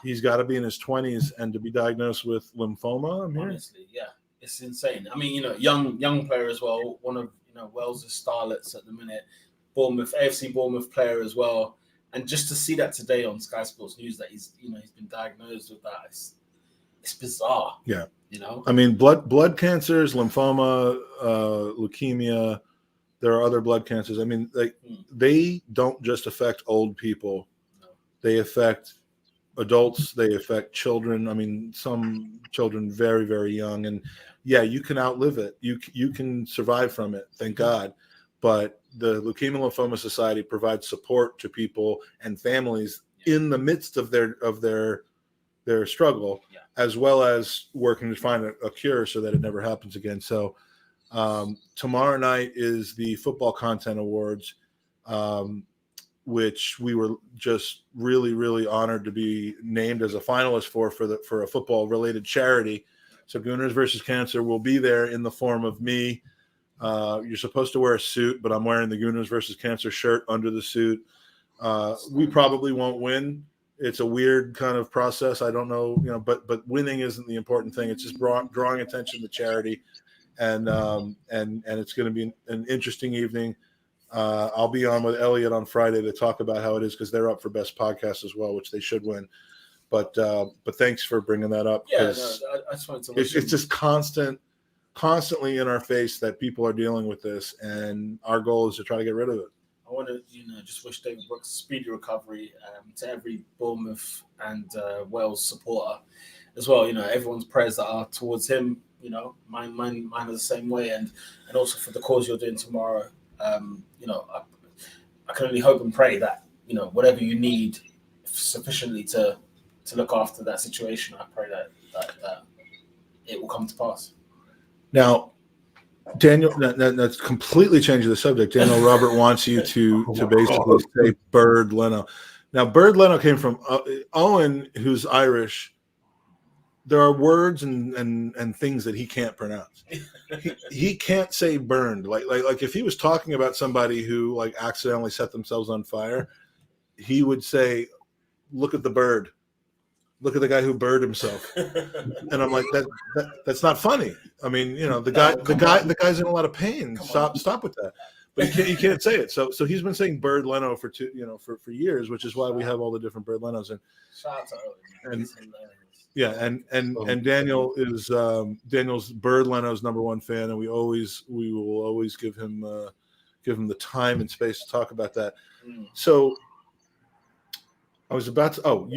he's got to be in his 20s and to be diagnosed with lymphoma, honestly, it's insane. I mean, young player as well. One of Wales' starlets at the minute. AFC Bournemouth player as well, and just to see that today on Sky Sports News that he's been diagnosed with that, it's bizarre. Yeah, I mean, blood cancers, lymphoma, leukemia. There are other blood cancers. I mean, they don't just affect old people; they affect adults. They affect children. I mean, some children very, very young, and you can outlive it. You can survive from it. Thank God. But the Leukemia Lymphoma Society provides support to people and families in the midst of their struggle, as well as working to find a cure so that it never happens again. So tomorrow night is the Football Content Awards, which we were just really, really honored to be named as a finalist for a football related charity. So Gooners versus Cancer will be there in the form of me. You're supposed to wear a suit, but I'm wearing the Gooners versus Cancer shirt under the suit. We probably won't win. It's a weird kind of process. I don't know, but winning isn't the important thing. It's just drawing attention to charity, and it's going to be an interesting evening. I'll be on with Elliot on Friday to talk about how it is because they're up for best podcast as well, which they should win. But thanks for bringing that up. Yeah, I just wanted to. It's just constantly in our face that people are dealing with this, and our goal is to try to get rid of it. I want to, just wish David Brooks a speedy recovery to every Bournemouth and Wales supporter as well. Everyone's prayers that are towards him. Mine are the same way, and also for the cause you're doing tomorrow. I can only hope and pray that whatever you need sufficiently to look after that situation. I pray that it will come to pass. Now, Daniel, that's completely changing the subject. Daniel Robert wants you to basically say Bird Leno. Now, Bird Leno came from Owen, who's Irish. There are words and things that he can't pronounce. He can't say burned. Like if he was talking about somebody who accidentally set themselves on fire, he would say, "Look at the bird. Look at the guy who burned himself." And I'm like, that's not funny. I mean, the guy's in a lot of pain. Stop with that. but he can't say it. So he's been saying Bird Leno for for years, which is why we have all the different Bird Lenos. And Shout out to Owen. And- He's hilarious. yeah, and Daniel is Daniel's Bird Leno's #1 fan, and we will always give him the time and space to talk about that. So I was about to.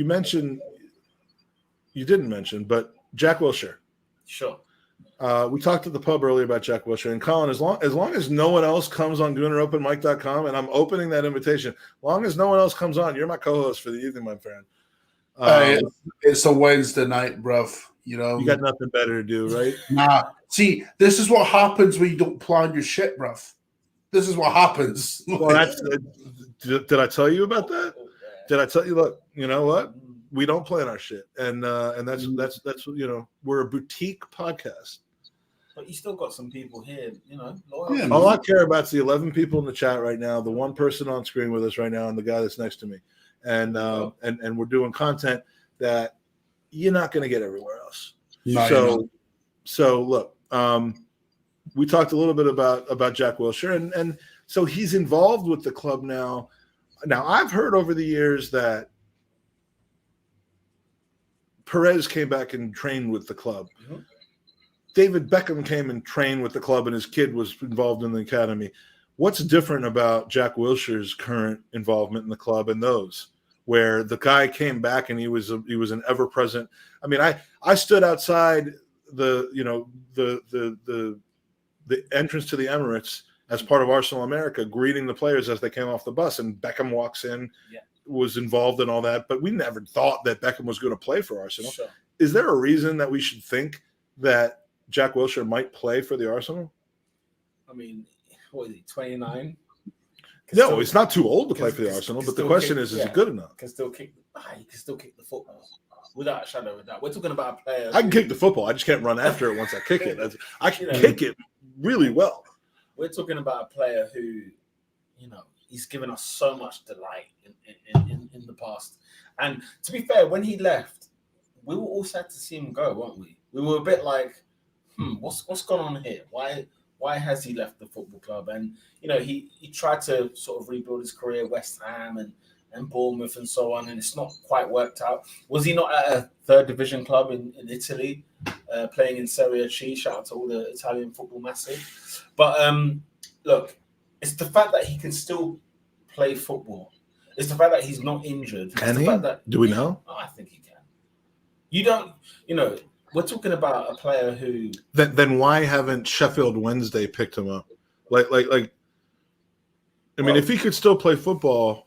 You didn't mention, but Jack Wilshere. Sure. We talked at the pub earlier about Jack Wilshere, and Colin, as long as no one else comes on GoonerOpenMic.com, and I'm opening that invitation, long as no one else comes on, you're my co-host for the evening, my friend. It's a Wednesday night, bruv. You know, You got nothing better to do, right? Nah. See, this is what happens when you don't plan your shit, bruv. This is what happens. Well, that's. Did I tell you about that? Did I tell you? Look, you know what? We don't plan our shit, and that's we're a boutique podcast. But you still got some people here, loyal. Yeah, All I care about is the 11 people in the chat right now, the one person on screen with us right now, and the guy that's next to me, and we're doing content that you're not going to get everywhere else. No, So look, we talked a little bit about Jack Wilshere, and so he's involved with the club now. Now I've heard over the years that Perez came back and trained with the club. Mm-hmm. David Beckham came and trained with the club, and his kid was involved in the academy. What's different about Jack Wilshere's current involvement in the club and those where the guy came back and he was an ever present? I mean, I stood outside the entrance to the Emirates as part of Arsenal America, greeting the players as they came off the bus, and Beckham walks in. Yeah. Was involved in all that, but we never thought that Beckham was going to play for Arsenal. Sure. Is there a reason that we should think that Jack Wilshere might play for the Arsenal? I mean, what is he, 29? No, he's not too old to play for the Arsenal, but the question is he good enough? He can still kick the football without a shadow of a doubt. We're talking about a player. I can kick the football. I just can't run after it once I kick it. I can kick it really well. We're talking about a player who, he's given us so much delight in the past. And to be fair, when he left, we were all sad to see him go, weren't we? We were a bit like, what's gone on here? Why has he left the football club? And he tried to sort of rebuild his career, West Ham and Bournemouth and so on, and it's not quite worked out. Was he not at a third division club in Italy, playing in Serie C? Shout out to all the Italian football massive. But look, it's the fact that he can still play football. It's the fact that he's not injured. Can he? Do we know? Oh, I think he can. You don't, we're talking about a player who. Then why haven't Sheffield Wednesday picked him up? Like. I mean, if he could still play football,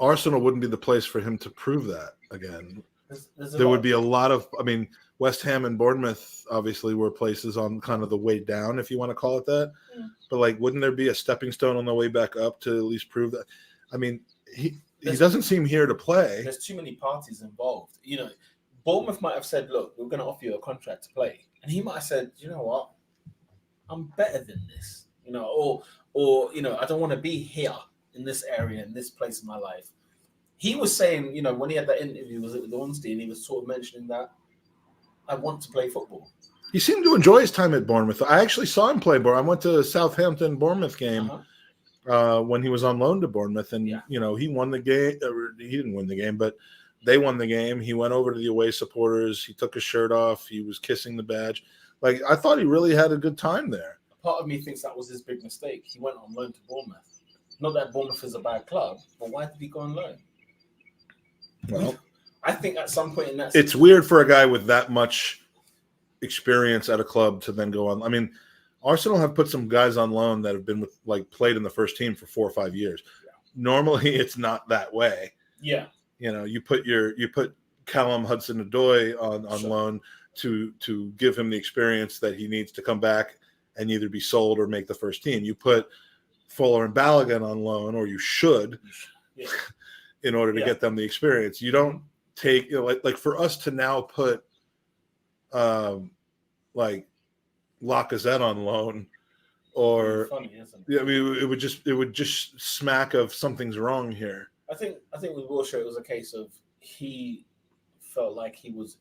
Arsenal wouldn't be the place for him to prove that again. There would be a lot of. I mean, West Ham and Bournemouth obviously were places on kind of the way down, if you want to call it that. Yeah. But wouldn't there be a stepping stone on the way back up to at least prove that? I mean, he doesn't seem here to play. There's too many parties involved. Bournemouth might have said, "Look, we're going to offer you a contract to play," and he might have said, "You know what? I'm better than this." Or I don't want to be here in this area, in this place in my life. He was saying, when he had that interview, was it with Ornstein, he was sort of mentioning that I want to play football. He seemed to enjoy his time at Bournemouth. I actually saw him play Bournemouth. I went to the Southampton-Bournemouth game when he was on loan to Bournemouth, and he won the game. He didn't win the game, but they won the game. He went over to the away supporters. He took his shirt off. He was kissing the badge. I thought he really had a good time there. Part of me thinks that was his big mistake. He went on loan to Bournemouth. Not that Bournemouth is a bad club, but why did he go on loan? Well, I think at some point in that, it's weird for a guy with that much experience at a club to then go on. I mean, Arsenal have put some guys on loan that have been played in the first team for 4 or 5 years. Yeah. Normally, it's not that way. Yeah, you put Callum Hudson-Odoi on loan to give him the experience that he needs to come back and either be sold or make the first team. You put Fuller and Balogun on loan, or you should. Yeah. In order to get them the experience. You don't take, like for us to now put Lacazette on loan, or funny, isn't it? I mean, it would just smack of something's wrong here. I think with Wilshere it was a case of he felt like he was,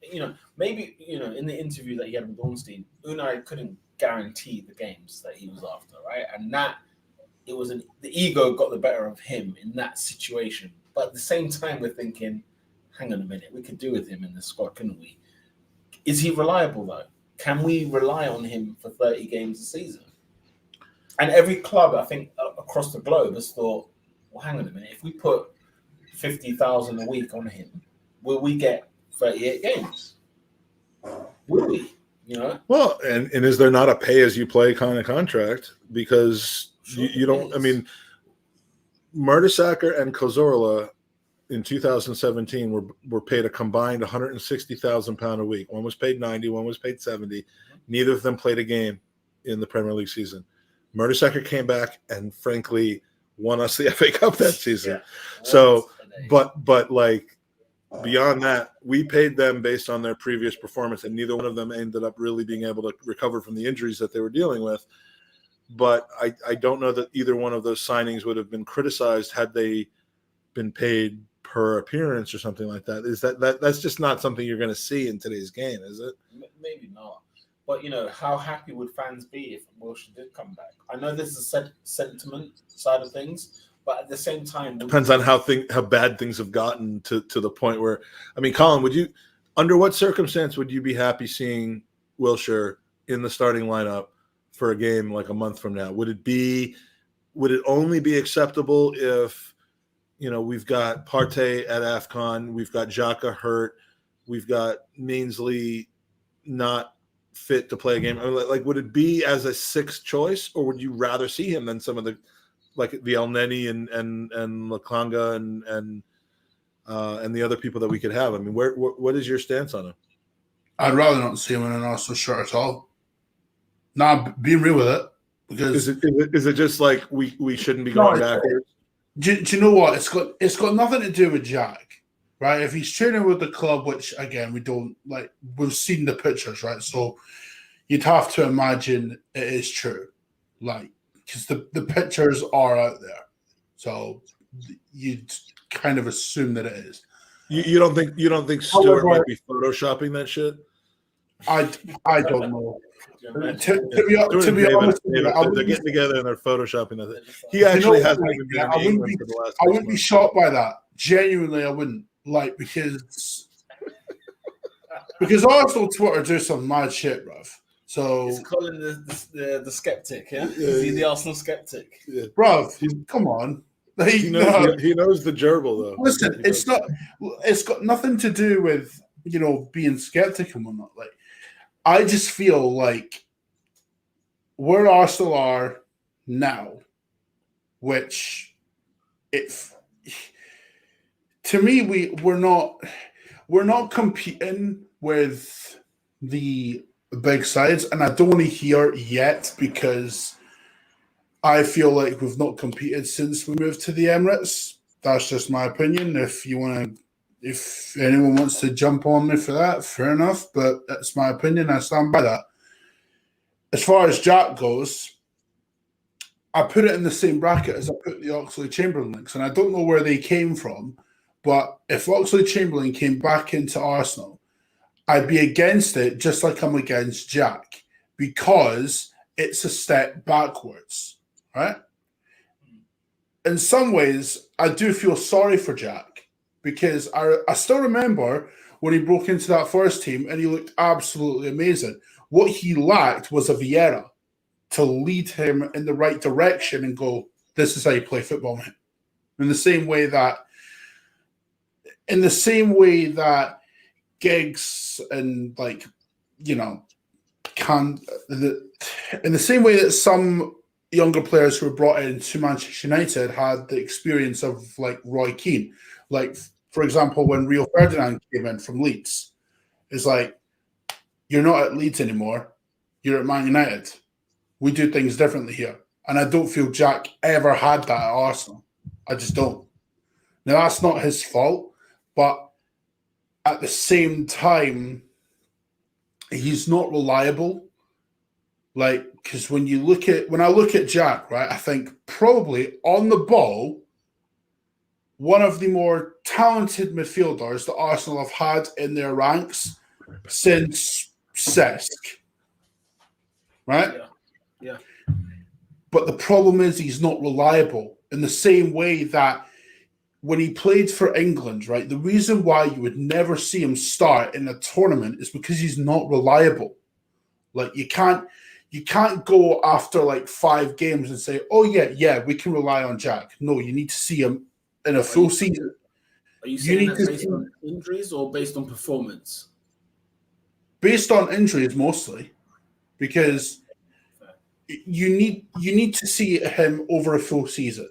maybe, in the interview that he had with Ornstein, Unai couldn't guarantee the games that he was after, right? And that the ego got the better of him in that situation. But at the same time, we're thinking, hang on a minute, we could do with him in the squad, couldn't we? Is he reliable though? Can we rely on him for 30 games a season? And every club, I think, across the globe has thought, well, hang on a minute, if we put 50,000 a week on him, will we get 38 games? Will we? Well, and is there not a pay-as-you-play kind of contract? Because you don't. I mean, Mertesacker and Cazorla in 2017 were paid a combined £160,000 a week. One was paid 90, one was paid 70. Neither of them played a game in the Premier League season. Mertesacker came back and, frankly, won us the FA Cup that season. Yeah. So, but like beyond that, we paid them based on their previous performance, and neither one of them ended up really being able to recover from the injuries that they were dealing with. But I don't know that either one of those signings would have been criticized had they been paid per appearance or something like that. That's just not something you're going to see in today's game, is it? Maybe not. But, how happy would fans be if Wilshere did come back? I know this is a sentiment side of things, but at the same time... Depends on how bad things have gotten to the point where... I mean, Colin, under what circumstance would you be happy seeing Wilshere in the starting lineup for a game like a month from now? Would it only be acceptable if, we've got Partey at AFCON, we've got Xhaka hurt, we've got Mainsley not fit to play a game? I mean, like, would it be as a sixth choice, or would you rather see him than some of the, like the El Neni and Lakanga and the other people that we could have? I mean, what is your stance on him? I'd rather not see him in an Arsenal shirt at all. Nah, being real with it, because is it just like we shouldn't be going backwards? Do you know what? It's got nothing to do with Jack, right? If he's training with the club, which again we don't like, we've seen the pictures, right? So you'd have to imagine it is true, like, because the pictures are out there, so you'd kind of assume that it is. You don't think Stuart might be photoshopping that shit? I don't know. To be honest, they're getting together and they're photoshopping that. He actually hasn't even been in England for the last. I wouldn't be shocked by that. Genuinely, I wouldn't. Like, because Arsenal Twitter do some mad shit, bruv. So he's calling the skeptic, yeah? Is he the Arsenal skeptic? Yeah. Bruv, come on. He knows the gerbil, though. Listen, it's got nothing to do with being skeptic and whatnot. Like, I just feel like where Arsenal are now, which to me we're not competing with the big sides, and I don't want to hear yet because I feel like we've not competed since we moved to the Emirates. That's just my opinion. If anyone wants to jump on me for that, fair enough, but that's my opinion. I stand by that. As far as Jack goes, I put it in the same bracket as I put the Oxlade-Chamberlain links, and I don't know where they came from, but if Oxlade-Chamberlain came back into Arsenal, I'd be against it just like I'm against Jack, because it's a step backwards, right? In some ways, I do feel sorry for Jack, because I still remember when he broke into that first team and he looked absolutely amazing. What he lacked was a Vieira to lead him in the right direction and go, this is how you play football, man. In the same way that Giggs and in the same way that some younger players who were brought into Manchester United had the experience of like Roy Keane. Like, for example, when Rio Ferdinand came in from Leeds, it's like, you're not at Leeds anymore, you're at Man United. We do things differently here. And I don't feel Jack ever had that at Arsenal. I just don't. Now, that's not his fault, but at the same time, he's not reliable. Like, because when I look at Jack, right, I think probably on the ball, one of the more talented midfielders that Arsenal have had in their ranks since Cesc. Right? Yeah. But the problem is he's not reliable in the same way that when he played for England, right, the reason why you would never see him start in a tournament is because he's not reliable. Like you can't go after like 5 games and say, oh yeah, we can rely on Jack. No, you need to see him in a full season. Are you saying that based on injuries or based on performance? Based on injuries mostly, because you need to see him over a full season.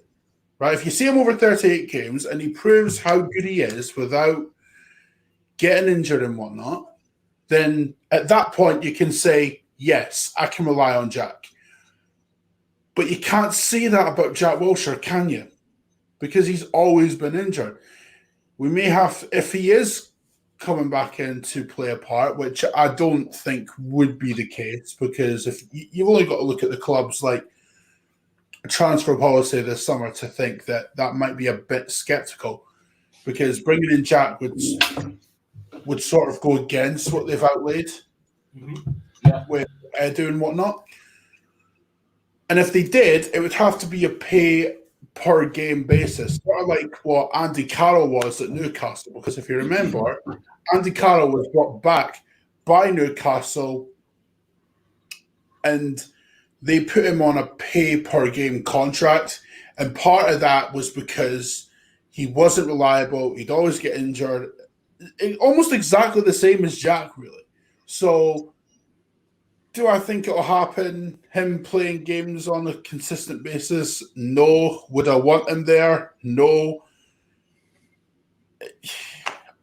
Right? If you see him over 38 games and he proves how good he is without getting injured and whatnot, then at that point you can say, yes, I can rely on Jack. But you can't say that about Jack Wilshere, can you? Because he's always been injured. We may have, if he is coming back in to play a part, which I don't think would be the case, because if you've only got to look at the clubs like transfer policy this summer to think that might be a bit skeptical, because bringing in Jack would sort of go against what they've outlaid with Edu and whatnot. And if they did, it would have to be a pay per game basis, sort of like what Andy Carroll was at Newcastle. Because if you remember, Andy Carroll was brought back by Newcastle and they put him on a pay per game contract, and part of that was because he wasn't reliable. He'd always get injured. Almost exactly the same as Jack, really. So, do I think it'll happen? Him playing games on a consistent basis? No. Would I want him there? No.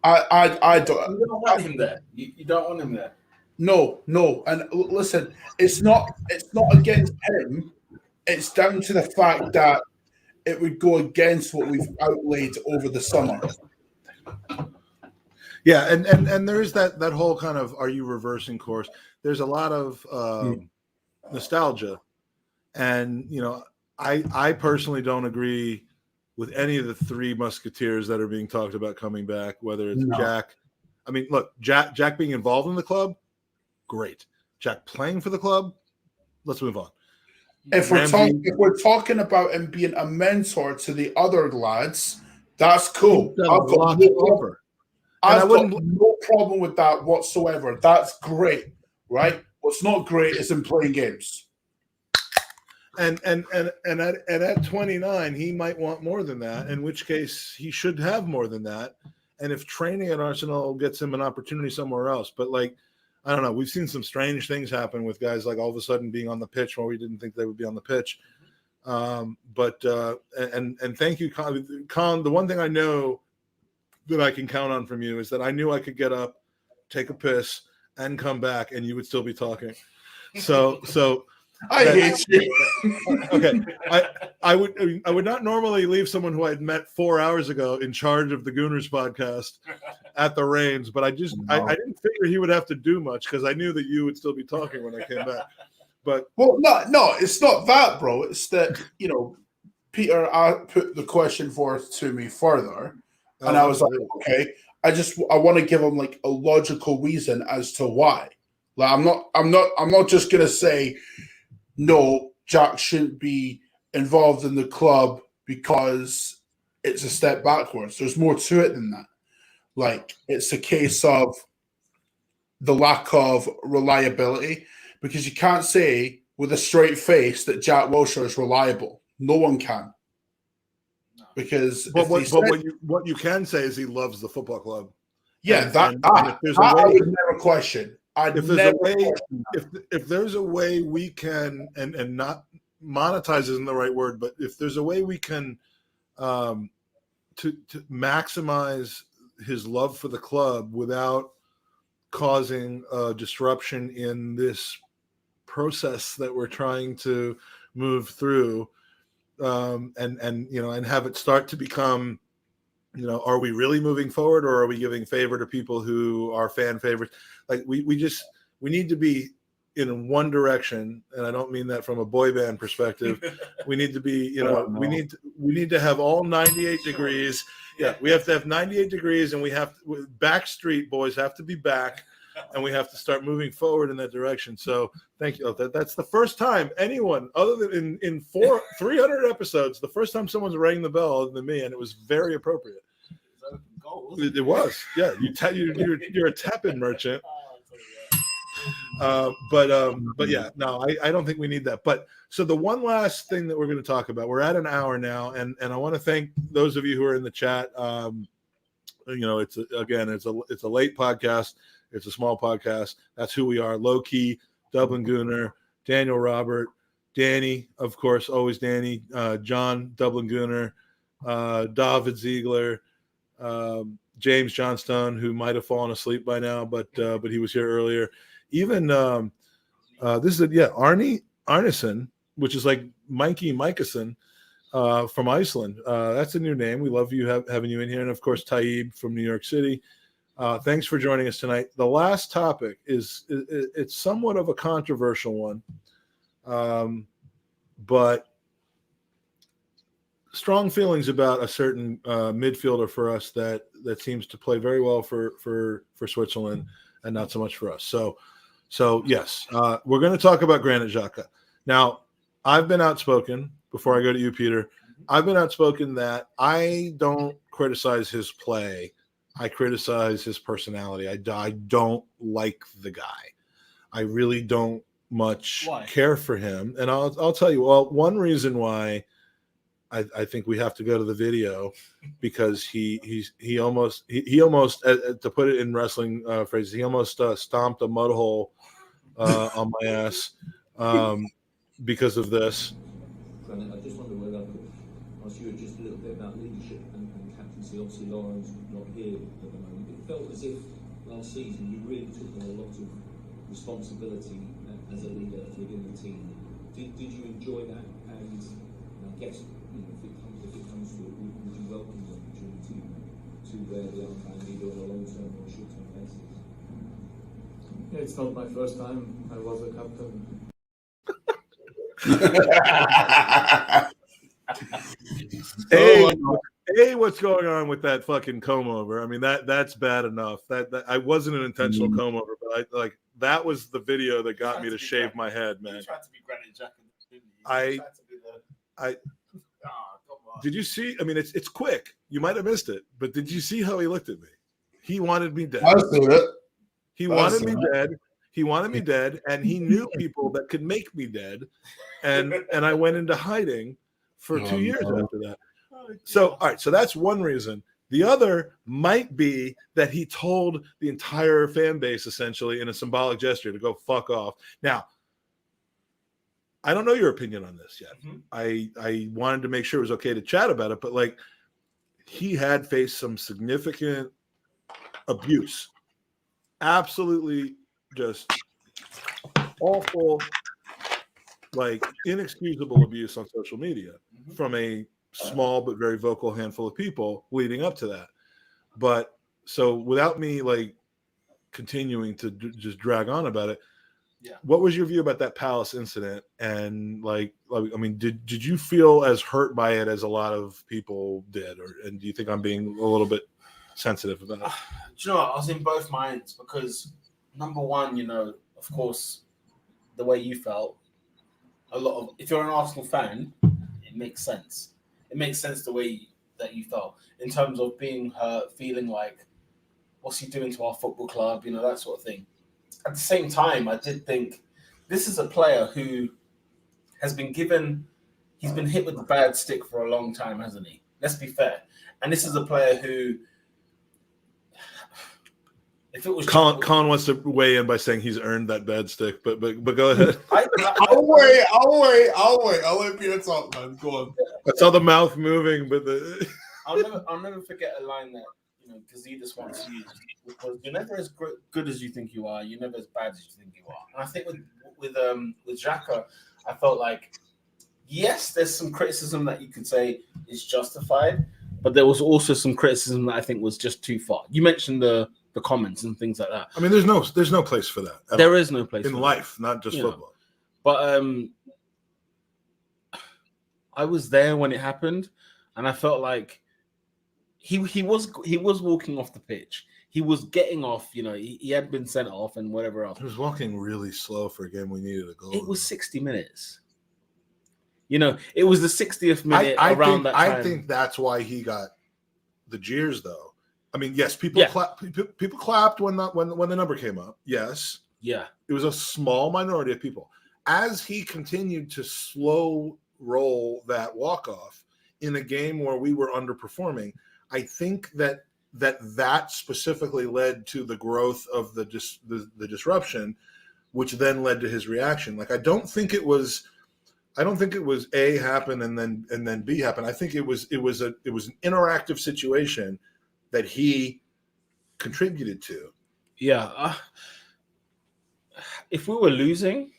I don't. You don't want him there. You don't want him there. No. And listen, it's not against him. It's down to the fact that it would go against what we've outlaid over the summer. Yeah, and there is that whole kind of, are you reversing course? There's a lot of nostalgia, and I personally don't agree with any of the 3 Musketeers that are being talked about coming back. Whether it's Jack, I mean, look, Jack being involved in the club, great. Jack playing for the club, let's move on. If we're talking about him being a mentor to the other lads, that's cool. I've got no problem with that whatsoever. That's great, right? What's not great is him playing games. And at 29, he might want more than that, in which case he should have more than that. And if training at Arsenal gets him an opportunity somewhere else, but like, I don't know, we've seen some strange things happen with guys like all of a sudden being on the pitch when we didn't think they would be on the pitch. And thank you, Con. The one thing I know that I can count on from you is that I knew I could get up, take a piss, and come back, and you would still be talking. So I hate you. Okay, I would not normally leave someone who I'd met 4 hours ago in charge of the Gooners podcast at the reins, but I didn't figure he would have to do much because I knew that you would still be talking when I came back. But no, it's not that, bro. It's that Peter put the question forth to me further. And I was like, okay, I want to give him like a logical reason as to why. Like I'm not just gonna say no, Jack shouldn't be involved in the club because it's a step backwards. There's more to it than that. Like it's a case of the lack of reliability, because you can't say with a straight face that Jack Wilshere is reliable. No one can. Because what you can say is he loves the football club. Yeah, I would never question. If there's a way we can, and not monetize isn't the right word, but if there's a way we can to maximize his love for the club without causing a disruption in this process that we're trying to move through, and have it start to become, are we really moving forward, or are we giving favor to people who are fan favorites? Like we need to be in one direction, and I don't mean that from a boy band perspective. We need to be, we need to have all 98 degrees. Yeah, we have to have 98 degrees, and we have to, Backstreet Boys have to be back, and we have to start moving forward in that direction. So thank you. That's the first time anyone, other than in 300 episodes, the first time someone's rang the bell other than me, and it was very appropriate. It was, yeah. You're a tap-in merchant. But yeah, no, I don't think we need that. But so the one last thing that we're going to talk about, we're at an hour now, and I want to thank those of you who are in the chat. It's a late podcast. It's a small podcast. That's who we are. Low key, Dublin Gooner, Daniel Robert, Danny, of course, always Danny, John Dublin Gooner, David Ziegler, James Johnstone, who might have fallen asleep by now, but he was here earlier. Even this is Arnie Arneson, which is like Mikey Mikeson from Iceland. That's a new name. We love you having you in here, and of course Taib from New York City. Thanks for joining us tonight. The last topic it's somewhat of a controversial one, but strong feelings about a certain midfielder for us that seems to play very well for Switzerland and not so much for us. So yes, we're going to talk about Granit Xhaka. Now, I've been outspoken before I go to you, Peter. I've been outspoken that I don't criticize his play. I criticize his personality. I don't like the guy. I really don't much care for him. And I'll tell you, well, one reason why I think we have to go to the video, because he almost to put it in wrestling phrases, he almost stomped a mud hole on my ass because of this. Granit, I just wonder whether I could ask you just a little bit about leadership and captaincy. Obviously, Lauren's not here at the moment. It felt as if last season you really took on a lot of responsibility as a leader within the team. Did you enjoy that? And I guess, if it comes to it, would you welcome the opportunity to wear the armband either on a long-term or a short-term basis? Yeah, it's not my first time I was a captain. Hey, what's going on with that fucking comb over? I mean, that's bad enough. That I wasn't an intentional comb over, but that was the video that got me to shave my head, man. You tried to be Granit Xhaka, didn't you? Did you see? I mean, it's quick. You might have missed it, but did you see how he looked at me? He wanted me dead. I see it. He wanted me dead. He wanted me dead, and he knew people that could make me dead, and I went into hiding for 2 years after that. So, all right, so that's one reason. The other might be that he told the entire fan base, essentially, in a symbolic gesture, to go fuck off. Now, I don't know your opinion on this yet. Mm-hmm. I wanted to make sure it was okay to chat about it, but he had faced some significant abuse. Absolutely just awful, inexcusable abuse on social media from a small but very vocal handful of people leading up to that. But so without me continuing to just drag on about it, what was your view about that Palace incident? And did you feel as hurt by it as a lot of people did, and do you think I'm being a little bit sensitive about it? Do you know what? I was in both minds, because number one, of course, the way you felt, if you're an Arsenal fan, it makes sense. It makes sense the way that you felt in terms of being hurt, feeling like, what's he doing to our football club, that sort of thing. At the same time, I did think this is a player who he's been hit with the bad stick for a long time, hasn't he? Let's be fair. And this is a player who, if it was Colin wants to weigh in by saying he's earned that bad stick, but go ahead. I'll wait. I'll let Peter talk, man. Go on. I saw the mouth moving, but I'll never forget a line that Gazidis once used, because you're never as good as you think you are. You're never as bad as you think you are. And I think with Xhaka, I felt like, yes, there's some criticism that you could say is justified, but there was also some criticism that I think was just too far. You mentioned the the comments and things like that. I mean, there's no place for that. There is no place in for life, not just You know. football. But I was there when it happened, and I felt like he was walking off the pitch. He was getting off. You know, he had been sent off and whatever else. He was walking really slow for a game we needed a goal. It was 60 minutes. You know, it was the 60th minute I around think, that time. I think that's why he got the jeers, though. I mean, yes, people clapped when the number came up. Yes. Yeah. It was a small minority of people. As he continued to slow roll that walk-off in a game where we were underperforming, I think that specifically led to the growth of the disruption, which then led to his reaction. Like, I don't think it was A happen and then B happen. I think it was an interactive situation that he contributed to. Yeah. If we were losing,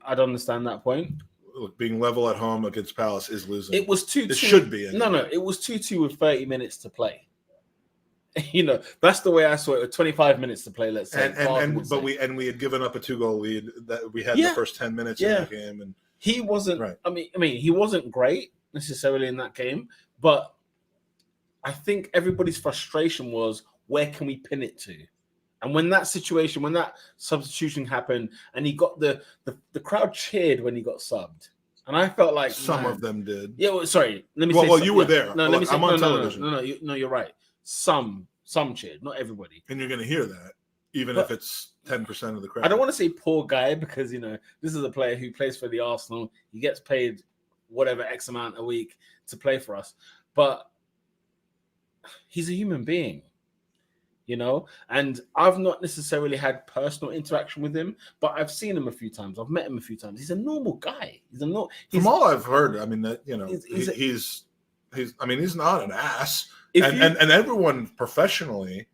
I'd understand that point. Look, being level at home against Palace is losing. It was 2-2. It should be. Anyway. No, it was 2-2 with 30 minutes to play. You know, that's the way I saw it. With 25 minutes to play, let's say. We had given up a 2-goal lead that we had in the first 10 minutes of the game, and he wasn't. Right. I mean, he wasn't great necessarily in that game, but I think everybody's frustration was, where can we pin it to? And when that substitution happened, and he got the crowd cheered when he got subbed, and I felt like some of them did. Yeah, well, sorry. Let me say. Well, you were there. No, let me say. I'm on television. No, you're right. Some cheered, not everybody. And you're going to hear that, even if it's 10% of the crowd. I don't want to say poor guy, because, you know, this is a player who plays for the Arsenal. He gets paid whatever X amount a week to play for us, but he's a human being, you know. And I've not necessarily had personal interaction with him, but I've seen him a few times. I've met him a few times. He's a normal guy. From all I've heard, I mean, that, you know, he's not an ass. And everyone professionally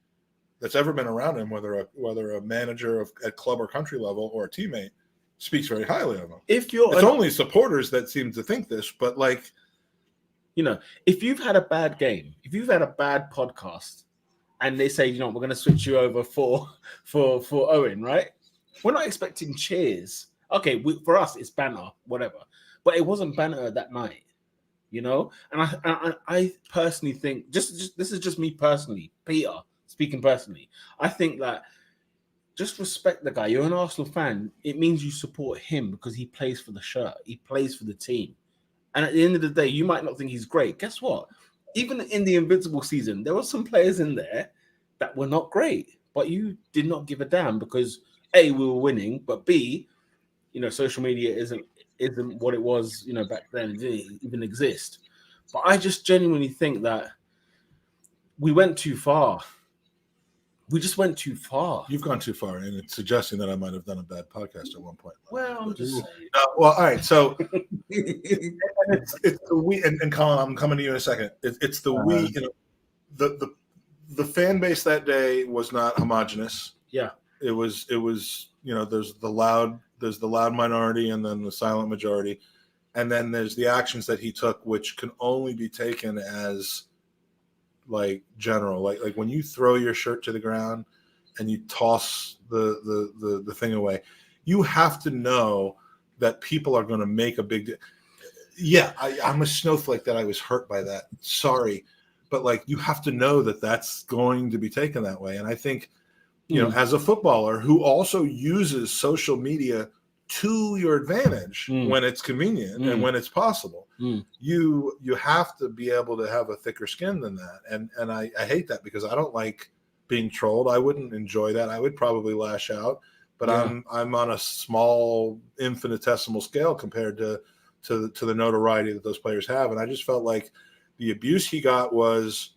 that's ever been around him, whether a manager at club or country level or a teammate, speaks very highly of him. It's only supporters that seem to think this, but, like, you know, if you've had a bad game, if you've had a bad podcast, and they say, you know, we're going to switch you over for Owen, right? We're not expecting cheers. Okay, for us it's banter, whatever, but it wasn't banter that night. You know, and I personally think, just this is just me personally, Peter speaking personally, I think that just respect the guy. You're an Arsenal fan. It means you support him because he plays for the shirt. He plays for the team. And at the end of the day, you might not think he's great. Guess what? Even in the Invincible season, there were some players in there that were not great, but you did not give a damn because A, we were winning, but B, you know, social media isn't what it was, you know, back then. It didn't even exist. But I just genuinely think that we went too far. We just went too far. You've gone too far, and it's suggesting that I might have done a bad podcast at one point. Well, I'm just saying. Well, all right. So it's the we, and Colin, I'm coming to you in a second. It's the we. You know, the fan base that day was not homogenous. Yeah, it was. You know, there's the loud minority, and then the silent majority, and then there's the actions that he took, which can only be taken as, like, general, like when you throw your shirt to the ground and you toss the thing away, you have to know that people are going to make a big deal. Yeah, I'm a snowflake that I was hurt by that. Sorry, but, like, you have to know that that's going to be taken that way. And I think, you know, as a footballer who also uses social media to your advantage when it's convenient and when it's possible, you have to be able to have a thicker skin than that. And I hate that because I don't like being trolled. I wouldn't enjoy that. I would probably lash out, but I'm on a small infinitesimal scale compared to the notoriety that those players have. And I just felt like the abuse he got was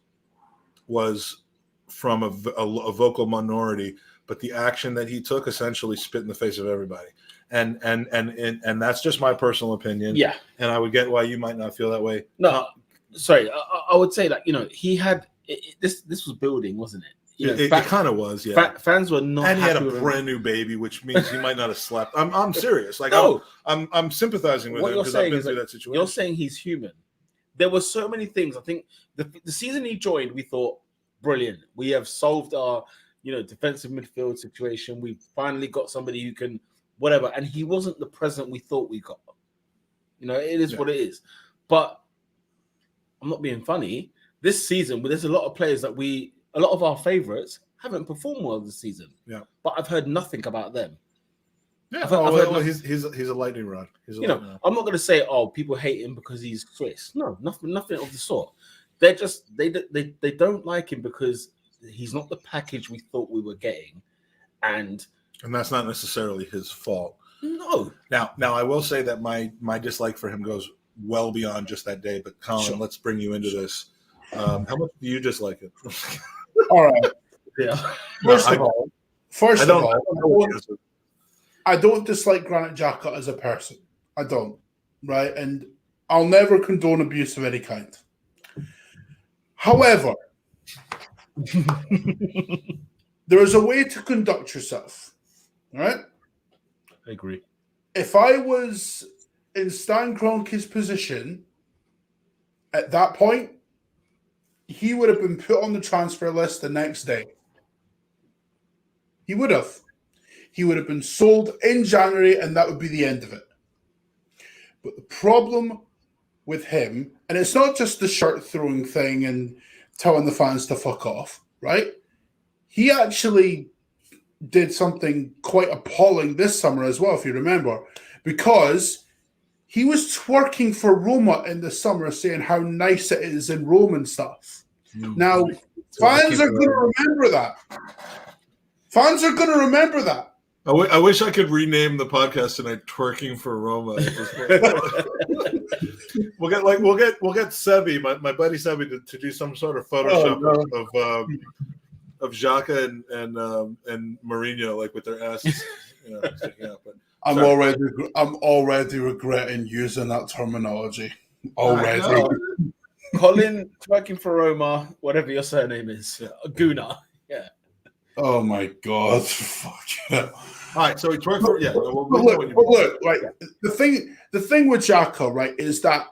from a vocal minority, but the action that he took essentially spit in the face of everybody. And that's just my personal opinion. Yeah. And I would get why you might not feel that way. No, sorry. I would say that, you know, he had this was building, wasn't it? You know, it kind of was, yeah. Fans were not. And he had a happy brand new baby, which means he might not have slept. I'm serious. Like, no. I'm sympathizing with what him you're because I've saying been is through that that situation. you're saying he's human. There were so many things. I think the season he joined, we thought, brilliant. We have solved our, defensive midfield situation. We finally got somebody who can whatever, and he wasn't the present we thought we got. It is what it is. But I'm not being funny. This season, there's a lot of players that a lot of our favourites haven't performed well this season. Yeah. But I've heard nothing about them. Yeah, he's a lightning rod. I'm not going to say, people hate him because he's Swiss. No, nothing of the sort. They're just they don't like him because he's not the package we thought we were getting, and that's not necessarily his fault. No. Now I will say that my dislike for him goes well beyond just that day. But Colin, let's bring you into this. How much do you dislike it? All right. Yeah. First of all, I don't dislike Granit Xhaka as a person. I don't. Right? And I'll never condone abuse of any kind. However, there is a way to conduct yourself. All right? I agree. If I was in Stan Kroenke's position at that point, he would have been put on the transfer list the next day. He would have. He would have been sold in January, and that would be the end of it. But the problem with him, and it's not just the shirt throwing thing and telling the fans to fuck off, right? He actually did something quite appalling this summer as well, if you remember, because he was twerking for Roma in the summer, saying how nice it is in Rome and stuff. Now, fans are going to remember that. Fans are going to remember that. I wish I could rename the podcast tonight "Twerking for Roma." we'll get Sebi, my buddy Sebi, to do some sort of Photoshop of Xhaka and Mourinho, like with their asses sticking out. But I'm already regretting using that terminology. Already. Colin twerking for Roma, whatever your surname is, Guna. Yeah. Oh my God! Fuck yeah. All right, so he twerked for look, right. The thing with Xhaka, right, is that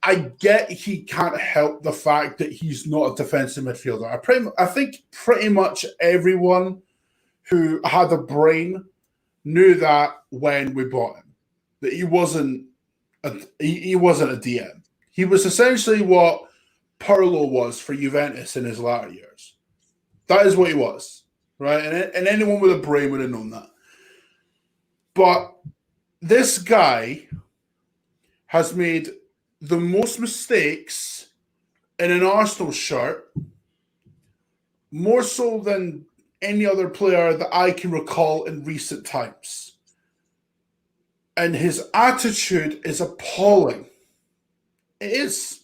I get he can't help the fact that he's not a defensive midfielder. I think pretty much everyone who had a brain knew that when we bought him, that he wasn't a DM. He was essentially what Pirlo was for Juventus in his latter years. That is what he was, right? And anyone with a brain would have known that. But this guy has made the most mistakes in an Arsenal shirt, more so than any other player that I can recall in recent times. And his attitude is appalling. It is.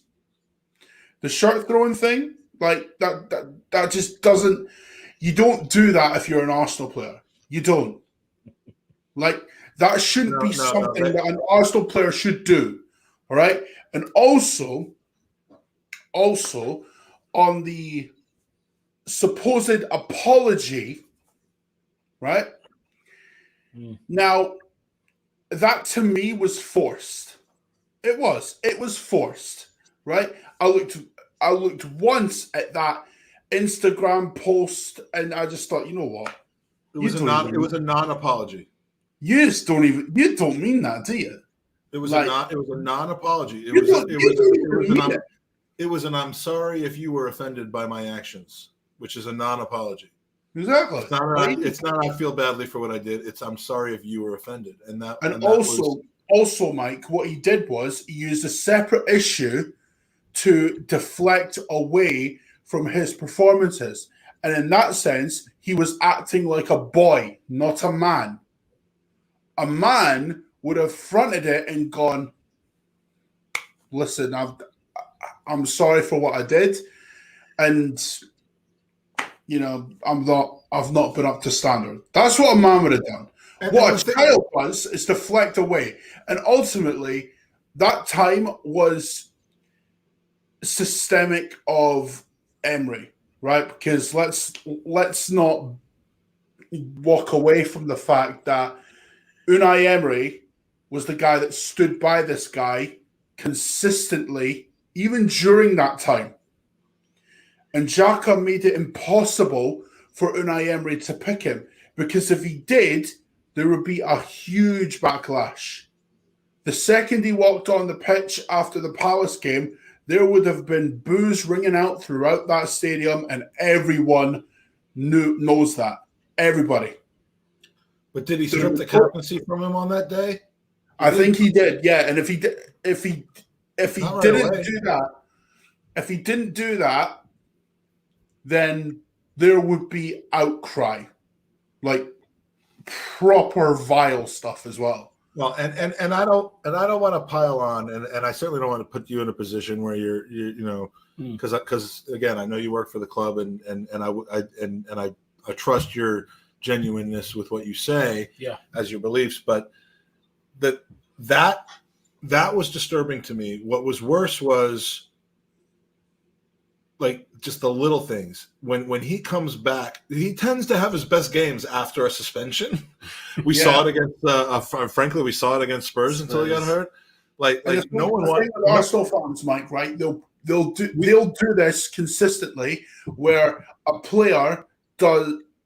The shirt throwing thing, like that just doesn't. You don't do that if you're an Arsenal player. You don't. Like, that shouldn't be something that an Arsenal player should do. All right. And also on the supposed apology, right? Now, that to me was forced. It was forced, right? I looked once at that Instagram post and I just thought, you know what? It was a non-apology. You don't mean that, do you? It was a non-apology. It was an I'm sorry if you were offended by my actions, which is a non-apology. Exactly. It's not I feel badly for what I did. It's I'm sorry if you were offended. Also, Mike, what he did was he used a separate issue to deflect away from his performances. And in that sense, he was acting like a boy, not a man. A man would have fronted it and gone, listen, I'm sorry for what I did. And, I've not been up to standard. That's what a man would have done. What a child was is deflect away. And ultimately, that time was systemic of Emery, right? Because let's not walk away from the fact that Unai Emery was the guy that stood by this guy consistently, even during that time. And Xhaka made it impossible for Unai Emery to pick him, because if he did, there would be a huge backlash. The second he walked on the pitch after the Palace game, there would have been boos ringing out throughout that stadium, and everyone knows that. Everybody. But did he strip the captaincy from him on that day? I think he did, yeah. And if he didn't do that, then there would be outcry, like proper vile stuff as well. Well, and I don't want to pile on, and I certainly don't want to put you in a position where you're because again, I know you work for the club, and I trust your genuineness with what you say, as your beliefs, but that was disturbing to me. What was worse was like just the little things. When he comes back, he tends to have his best games after a suspension. We saw it against frankly, we saw it against Spurs until he got hurt. Like no one wants Arsenal fans, Mike, right? They'll do this consistently, where a player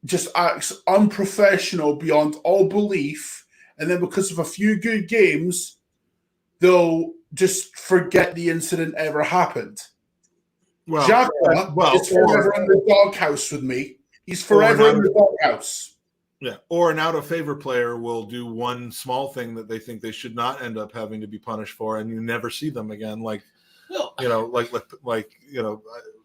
just acts unprofessional beyond all belief, and then because of a few good games, they'll just forget the incident ever happened. Well, Xhaka is forever in the doghouse with me. He's forever in the doghouse. Yeah, or an out-of-favor player will do one small thing that they think they should not end up having to be punished for, and you never see them again.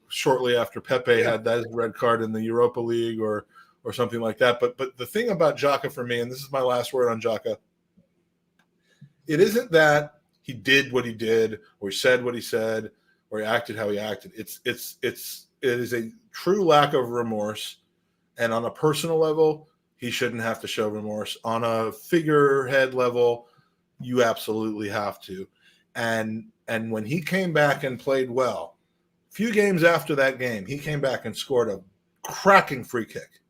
Shortly after Pepe had that red card in the Europa League or something like that. But the thing about Xhaka for me, and this is my last word on Xhaka, it isn't that he did what he did, or he said what he said, or he acted how he acted. It is a true lack of remorse, and on a personal level, he shouldn't have to show remorse. On a figurehead level, you absolutely have to. And when he came back and played well, a few games after that game, he came back and scored a cracking free kick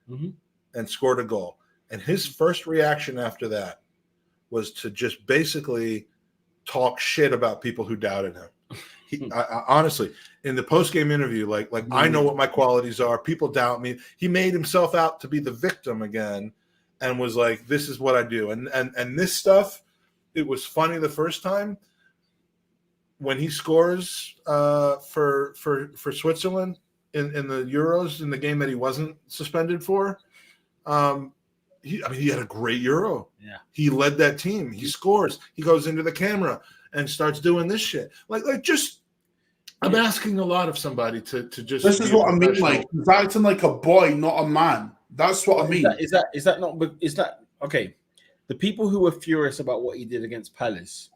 and scored a goal. And his first reaction after that was to just basically talk shit about people who doubted him. I honestly, in the post-game interview, like I know what my qualities are. People doubt me. He made himself out to be the victim again, and was like, "This is what I do." And this stuff, it was funny the first time when he scores for Switzerland in the Euros, in the game that he wasn't suspended for. He had a great Euro. Yeah, he led that team. He scores. He goes into the camera and starts doing this shit. I'm asking a lot of somebody to just. This is what I mean. Like, he's acting like a boy, not a man. That's what I mean. Is that okay? The people who were furious about what he did against Palace,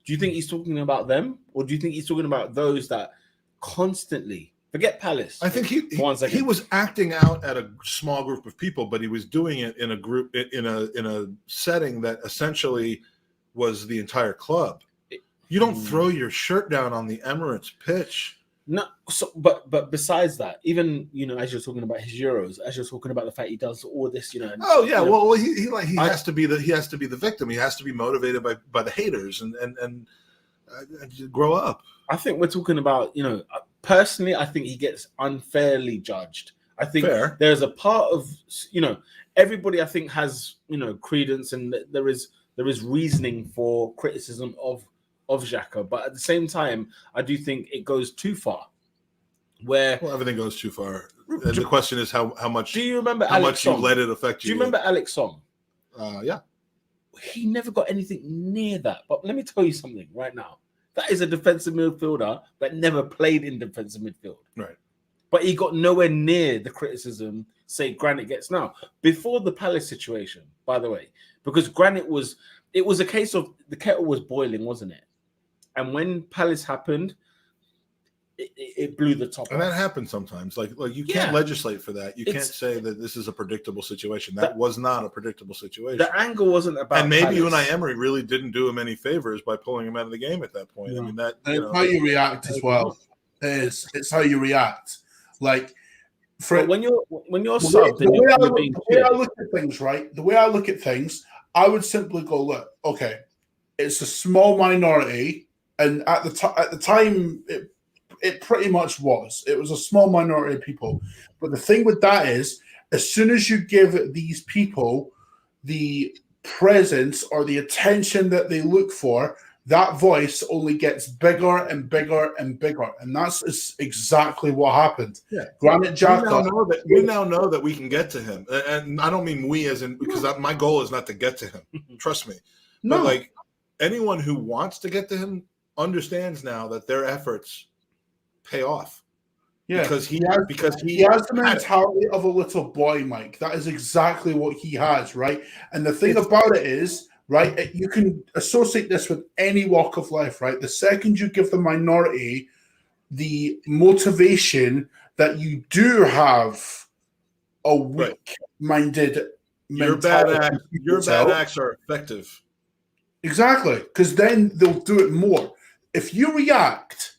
do you think he's talking about them, or do you think he's talking about those that constantly forget Palace? I think he was acting out at a small group of people, but he was doing it in a group in a setting that essentially was the entire club. You don't throw your shirt down on the Emirates pitch. No, but besides that, even as you're talking about his Euros, as you're talking about the fact he does all this, Oh yeah, well he has to be the victim. He has to be motivated by the haters and grow up. I think we're talking about personally, I think he gets unfairly judged. I think there's a part of everybody I think has credence, and there is reasoning for criticism of Xhaka, but at the same time, I do think it goes too far. Everything goes too far. And the question is how much. Do you remember how much you let it affect you? Do you remember Alex Song? Yeah. He never got anything near that. But let me tell you something right now. That is a defensive midfielder that never played in defensive midfield. Right. But he got nowhere near the criticism, say, Granit gets now. Before the Palace situation, by the way, because Granit it was a case of the kettle was boiling, wasn't it? And when Palace happened, it blew the top. And that happens sometimes. Like you can't legislate for that. You can't say that this is a predictable situation. That was not a predictable situation. The angle wasn't about. And maybe Unai Emery really didn't do him any favors by pulling him out of the game at that point. Yeah. I mean that. It's how you react as well. It's how you react. Like when you're subbed, the way I look at things, right? The way I look at things, I would simply go, look, okay, it's a small minority. And at the time, it pretty much was. It was a small minority of people. But the thing with that is, as soon as you give these people the presence or the attention that they look for, that voice only gets bigger and bigger and bigger. And that's exactly what happened. Yeah. Granit Xhaka. We now know that we can get to him. And I don't mean we as in, because my goal is not to get to him. Trust me. No. But like anyone who wants to get to him understands now that their efforts pay off. Yeah, because he has the mentality of a little boy, Mike. That is exactly what he has, right? And the thing about it is, right, you can associate this with any walk of life, right? The second you give the minority the motivation that you do have a weak-minded mentality, your bad acts are effective. Exactly, because then they'll do it more. If you react,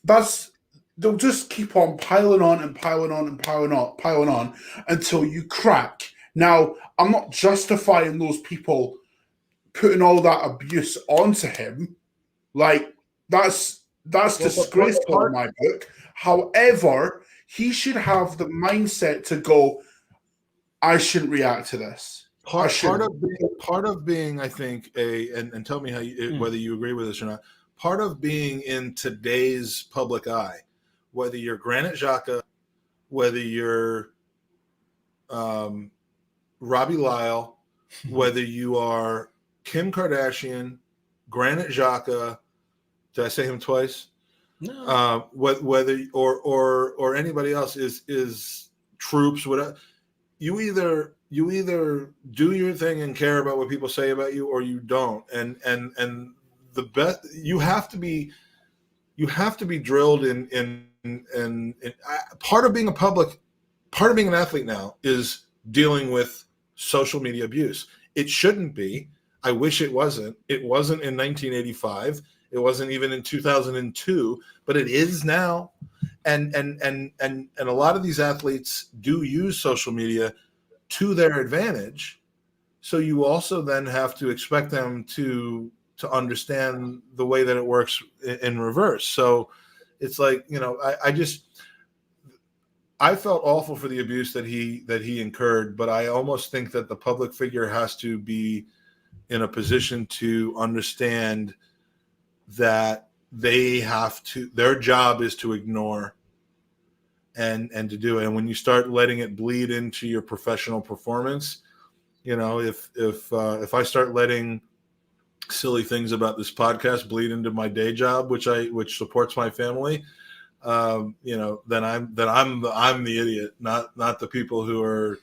they'll just keep on piling on and piling on and piling on until you crack. Now, I'm not justifying those people putting all that abuse onto him. Like, that's disgraceful in my book. However, he should have the mindset to go, I shouldn't react to this. Part of being, I think, and tell me how whether you agree with this or not. Part of being in today's public eye, whether you're Granit Xhaka, whether you're Robbie Lyle, whether you are Kim Kardashian, Granit Xhaka, did I say him twice? No. Whether or anybody else is troops, whatever. You either do your thing and care about what people say about you, or you don't. And the best you have to be drilled in part of being an athlete now is dealing with social media abuse. It shouldn't be. I wish it wasn't. It wasn't in 1985. It wasn't even in 2002, but it is now. And a lot of these athletes do use social media to their advantage. So you also then have to expect them to understand the way that it works in reverse. So it's like, I felt awful for the abuse that he incurred, but I almost think that the public figure has to be in a position to understand that their job is to ignore and to do it. And when you start letting it bleed into your professional performance, if I start letting silly things about this podcast bleed into my day job, which supports my family, then I'm the idiot, not the people who are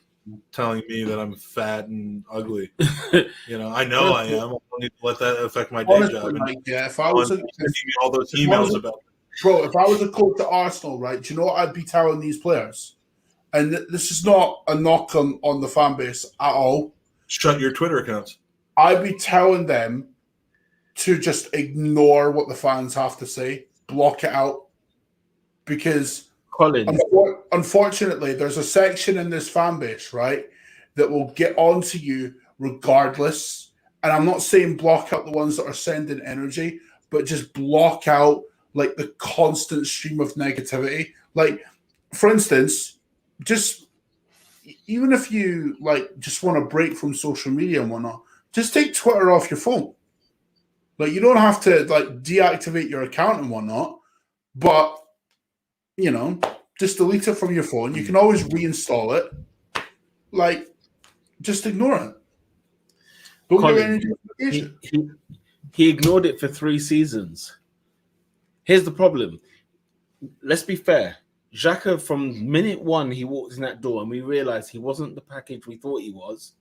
telling me that I'm fat and ugly. I know I am. I don't need to let that affect my day job. If I was all those emails about, bro, if I was a coach at Arsenal, right? Do you know what I'd be telling these players? And this is not a knock on the fan base at all. Shut your Twitter accounts. I'd be telling them to just ignore what the fans have to say, block it out, because unfortunately, there's a section in this fan base, right, that will get onto you regardless. And I'm not saying block out the ones that are sending energy, but just block out like the constant stream of negativity. Like, for instance, just even if you just want to break from social media and whatnot, just take Twitter off your phone. Like, you don't have to deactivate your account and whatnot, but just delete it from your phone. You can always reinstall it. Just ignore it. Don't give any justification. He ignored it for 3 seasons. Here's the problem. Let's be fair. Xhaka, from minute one, he walked in that door and we realized he wasn't the package we thought he was.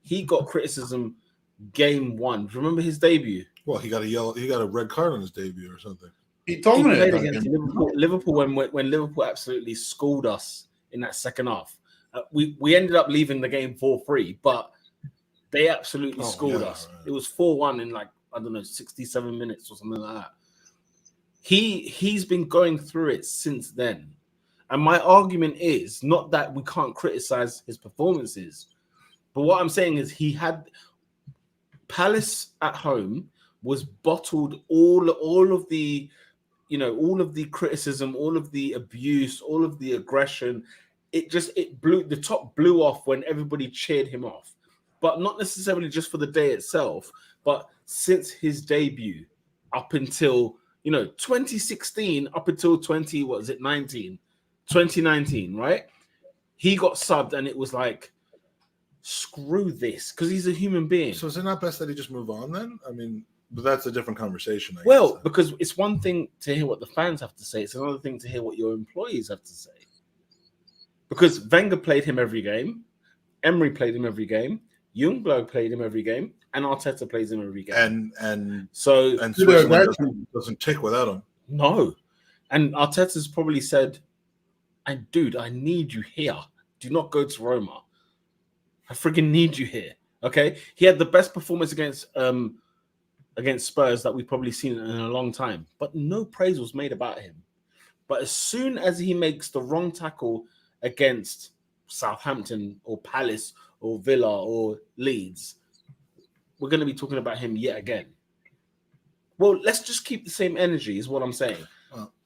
He got criticism game 1. Remember his debut? Well, he got a red card on his debut or something. He dominated against Liverpool when Liverpool absolutely schooled us in that second half. We ended up leaving the game 4-3, but they absolutely schooled us. Right. It was 4-1 in 67 minutes or something like that. He's been going through it since then. And my argument is not that we can't criticize his performances, but what I'm saying is he had Palace at home was bottled all of the criticism, all of the abuse, all of the aggression. the top blew off when everybody cheered him off, but not necessarily just for the day itself, but since his debut up until 2016 up until 2019, right? He got subbed and it was like, screw this, because he's a human being. So is it not best that he just move on then? I mean, but that's a different conversation. I Well, guess. because it's one thing to hear what the fans have to say. It's another thing to hear what your employees have to say. Because Wenger played him every game. Emery played him every game. Ljungberg played him every game. And Arteta plays him every game. And so Switzerland doesn't tick without him. No. And Arteta's probably said, dude, I need you here. Do not go to Roma. I freaking need you here. Okay? He had the best performance against Spurs that we've probably seen in a long time. But no praise was made about him. But as soon as he makes the wrong tackle against Southampton or Palace or Villa or Leeds, we're going to be talking about him yet again. Well, let's just keep the same energy is what I'm saying.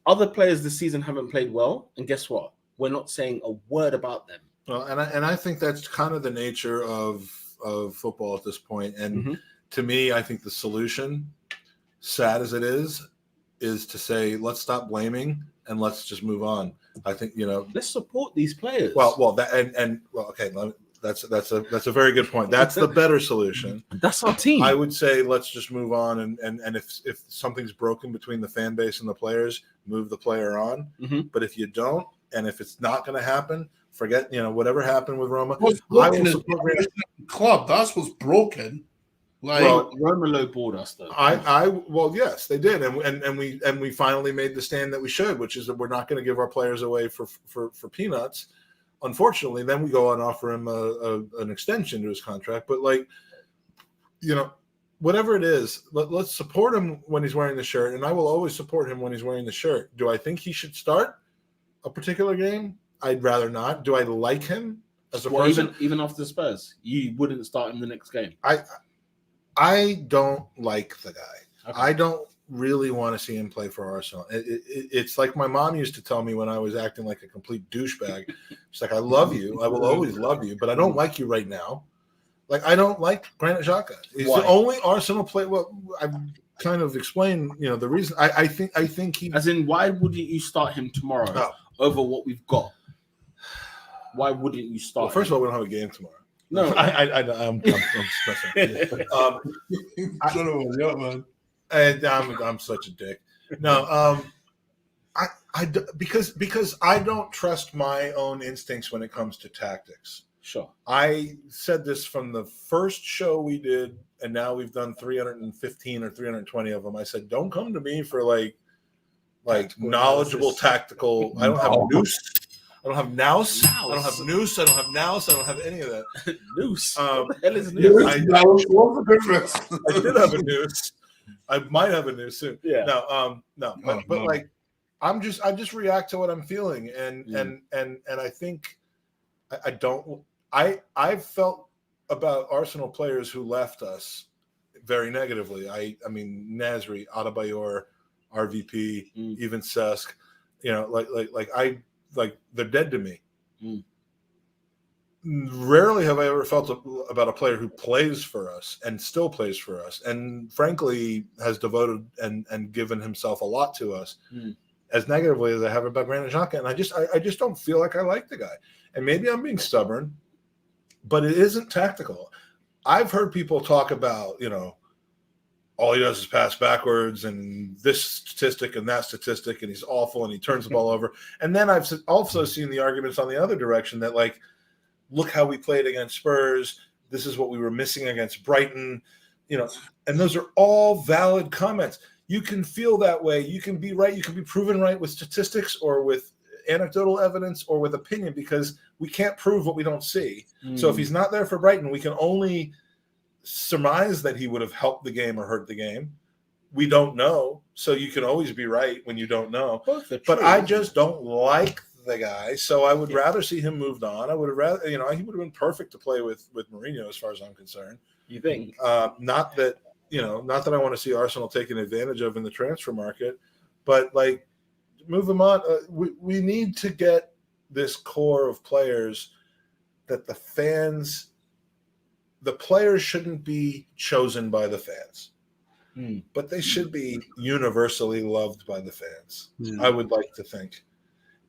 Other players this season haven't played well, and guess what? We're not saying a word about them. Well, and I think that's kind of the nature of football at this point. And to me, I think the solution, sad as it is to say, let's stop blaming and let's just move on. I think, let's support these players. Okay, that's a very good point. That's the better solution. That's our team. I would say let's just move on, and if something's broken between the fan base and the players, move the player on. But if you don't, and if it's not going to happen, forget whatever happened with Roma. I will support club. That's what's broken. Roma lowballed us though. Yes, they did, and we finally made the stand that we should, which is that we're not going to give our players away for peanuts. Unfortunately, then we go and offer him an extension to his contract. But whatever it is, let's support him when he's wearing the shirt, and I will always support him when he's wearing the shirt. Do I think he should start a particular game? I'd rather not. Do I like him as a person? Even after the Spurs, you wouldn't start him the next game. I don't like the guy. Okay. I don't really want to see him play for Arsenal. It's like my mom used to tell me when I was acting like a complete douchebag. She's like, I love you. I will always love you, but I don't like you right now. Like, I don't like Granit Xhaka. He's the only Arsenal player. Well, I've kind of explained, the reason. I think he. As in, why wouldn't you start him tomorrow over what we've got? Why wouldn't you start? Well, first of all, we don't have a game tomorrow. No, I'm stressing. Man. And I'm such a dick. No, because I don't trust my own instincts when it comes to tactics. Sure. I said this from the first show we did, and now we've done 315 or 320 of them. I said, don't come to me for like knowledgeable tactical. I don't have noose. I don't have nous. I don't have noose. I don't have nous. I don't have any of that. Noose. What the hell is noose? I did have a noose. I might have a noose soon. Yeah. No. But like, I just react to what I'm feeling, and I think I don't. I've felt about Arsenal players who left us very negatively. I mean, Nasri, Adebayor, RVP, even Cesc. Like they're dead to me. Rarely have I ever felt about a player who plays for us and still plays for us, and frankly has devoted and given himself a lot to us, as negatively as I have about Granit Xhaka. And I just don't feel like I like the guy. And maybe I'm being stubborn, but it isn't tactical. I've heard people talk about, all he does is pass backwards and this statistic and that statistic, and he's awful and he turns the ball over. And then I've also seen the arguments on the other direction that, like, look how we played against Spurs. This is what we were missing against Brighton, and those are all valid comments. You can feel that way. You can be right. You can be proven right with statistics or with anecdotal evidence or with opinion, because we can't prove what we don't see. So if he's not there for Brighton, we can only surmise that he would have helped the game or hurt the game. We don't know. So you can always be right when you don't know. But I just don't like the guy. So I would rather see him moved on. I would have rather, he would have been perfect to play with Mourinho as far as I'm concerned. You think? Not that I want to see Arsenal taken advantage of in the transfer market, but like, move him on. We need to get this core of players that the players shouldn't be chosen by the fans, but they should be universally loved by the fans. Yeah. I would like to think.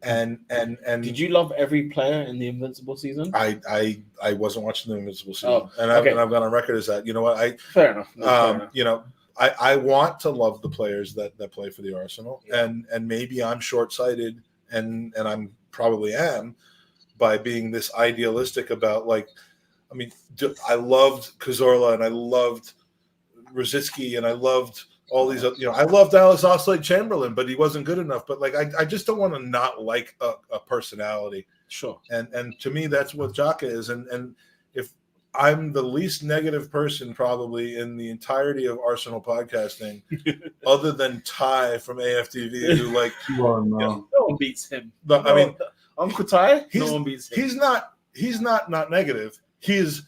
And Did you love every player in the Invincible season? I wasn't watching the Invincible season, Oh, and okay. I've gone on record as that. You know what? Fair enough. Fair enough. You know, I want to love the players that play for the Arsenal, and maybe I'm short-sighted, and I'm probably am by being this idealistic about, like, I mean, I loved Cazorla and I loved Rosicky and I loved all these, you know, I loved Alice Oxlade-Chamberlain, but he wasn't good enough. But like, I just don't want to not like a personality. Sure. And to me, that's what Xhaka is. And if I'm the least negative person probably in the entirety of Arsenal podcasting, other than Ty from AFTV, who like, Well, no. No one beats him. I mean, Uncle Ty, he's- no one beats him. he's not negative. He's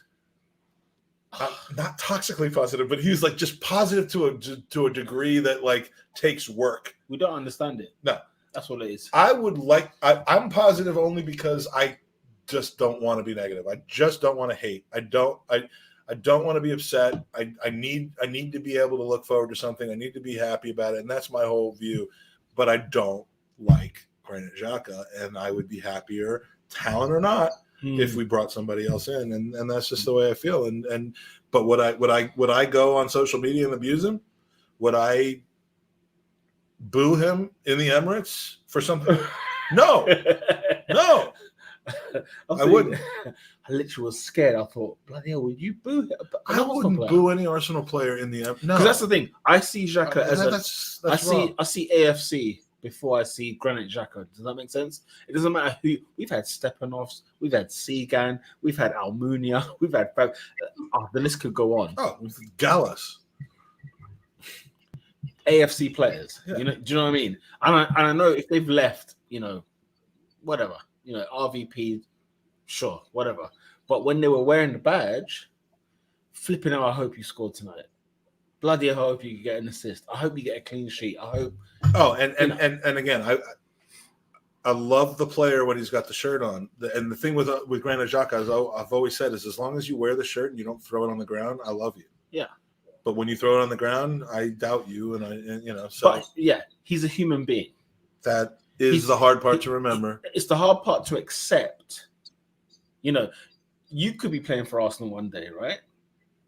not toxically positive, but he's like just positive to a degree that like takes work. We don't understand it. No. That's what it is. I'm positive only because I just don't want to be negative. I just don't want to hate. I don't want to be upset. I need to be able to look forward to something. I need to be happy about it, and that's my whole view. But I don't like Granit Xhaka, and I would be happier, talent or not, if we brought somebody else in, and that's just the way I feel. But would I go on social media and abuse him? Would I boo him in the Emirates for something? No. I wouldn't. I literally was scared. I thought, bloody hell, would you boo him? I wouldn't boo any Arsenal player in the Emirates. No, Because that's the thing. I see Xhaka as that's wrong. I see AFC before I see Granit Xhaka. Does that make sense? It doesn't matter who. We've had Stepanovs, we've had Segan, we've had Almunia, we've had the list could go on. Oh, Gallas. AFC players. Yeah. You know, do you know what I mean? And I know if they've left, you know, whatever, you know, RVP, sure, whatever. But when they were wearing the badge, flipping out, I hope you scored tonight. Bloody hell, I hope you get an assist. I hope you get a clean sheet. I hope. Oh, and again, I love the player when he's got the shirt on. And the thing with Granit Xhaka, as I've always said, is as long as you wear the shirt and you don't throw it on the ground, I love you. Yeah. But when you throw it on the ground, I doubt you, and you know. So But yeah, he's a human being. that is the hard part to remember. It's the hard part to accept. You know, you could be playing for Arsenal one day, right?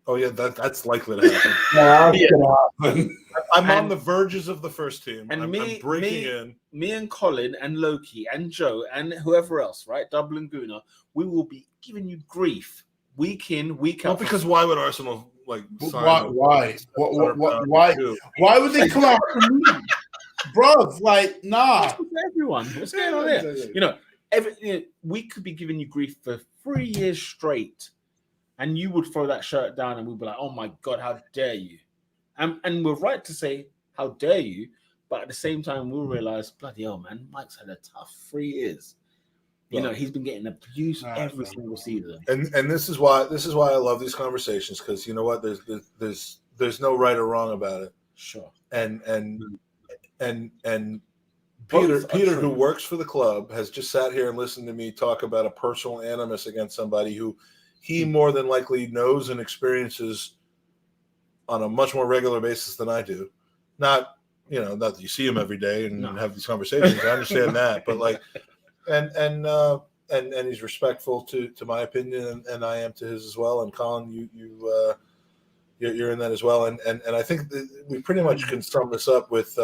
Oh yeah, that's likely to happen. I'm on the verges of the first team. And I'm me- breaking me- in. Me and Colin and Loki and Joe and whoever else, right? Double and Guna, we will be giving you grief week in, week out. Not because why would Arsenal like sign Why? $100 Why? to- Why would they come after me, bruv? Like, nah. For everyone, what's going on here? You know, we could be giving you grief for 3 years straight, and you would throw that shirt down, and we'd be like, "Oh my god, how dare you!" And we're right to say, "How dare you?" But at the same time, we'll realize, bloody hell, man, Mike's had a tough 3 years. You know, he's been getting abused every single season. And this is why I love these conversations, because you know what, there's no right or wrong about it. Sure. And Both Peter, are who true. works for the club, has just sat here and listened to me talk about a personal animus against somebody who he more than likely knows and experiences on a much more regular basis than I do. Not that you see him every day and have these conversations. I understand that, but like, and he's respectful to my opinion, and I am to his as well. And Colin, you're in that as well. And I think that we pretty much can sum this up with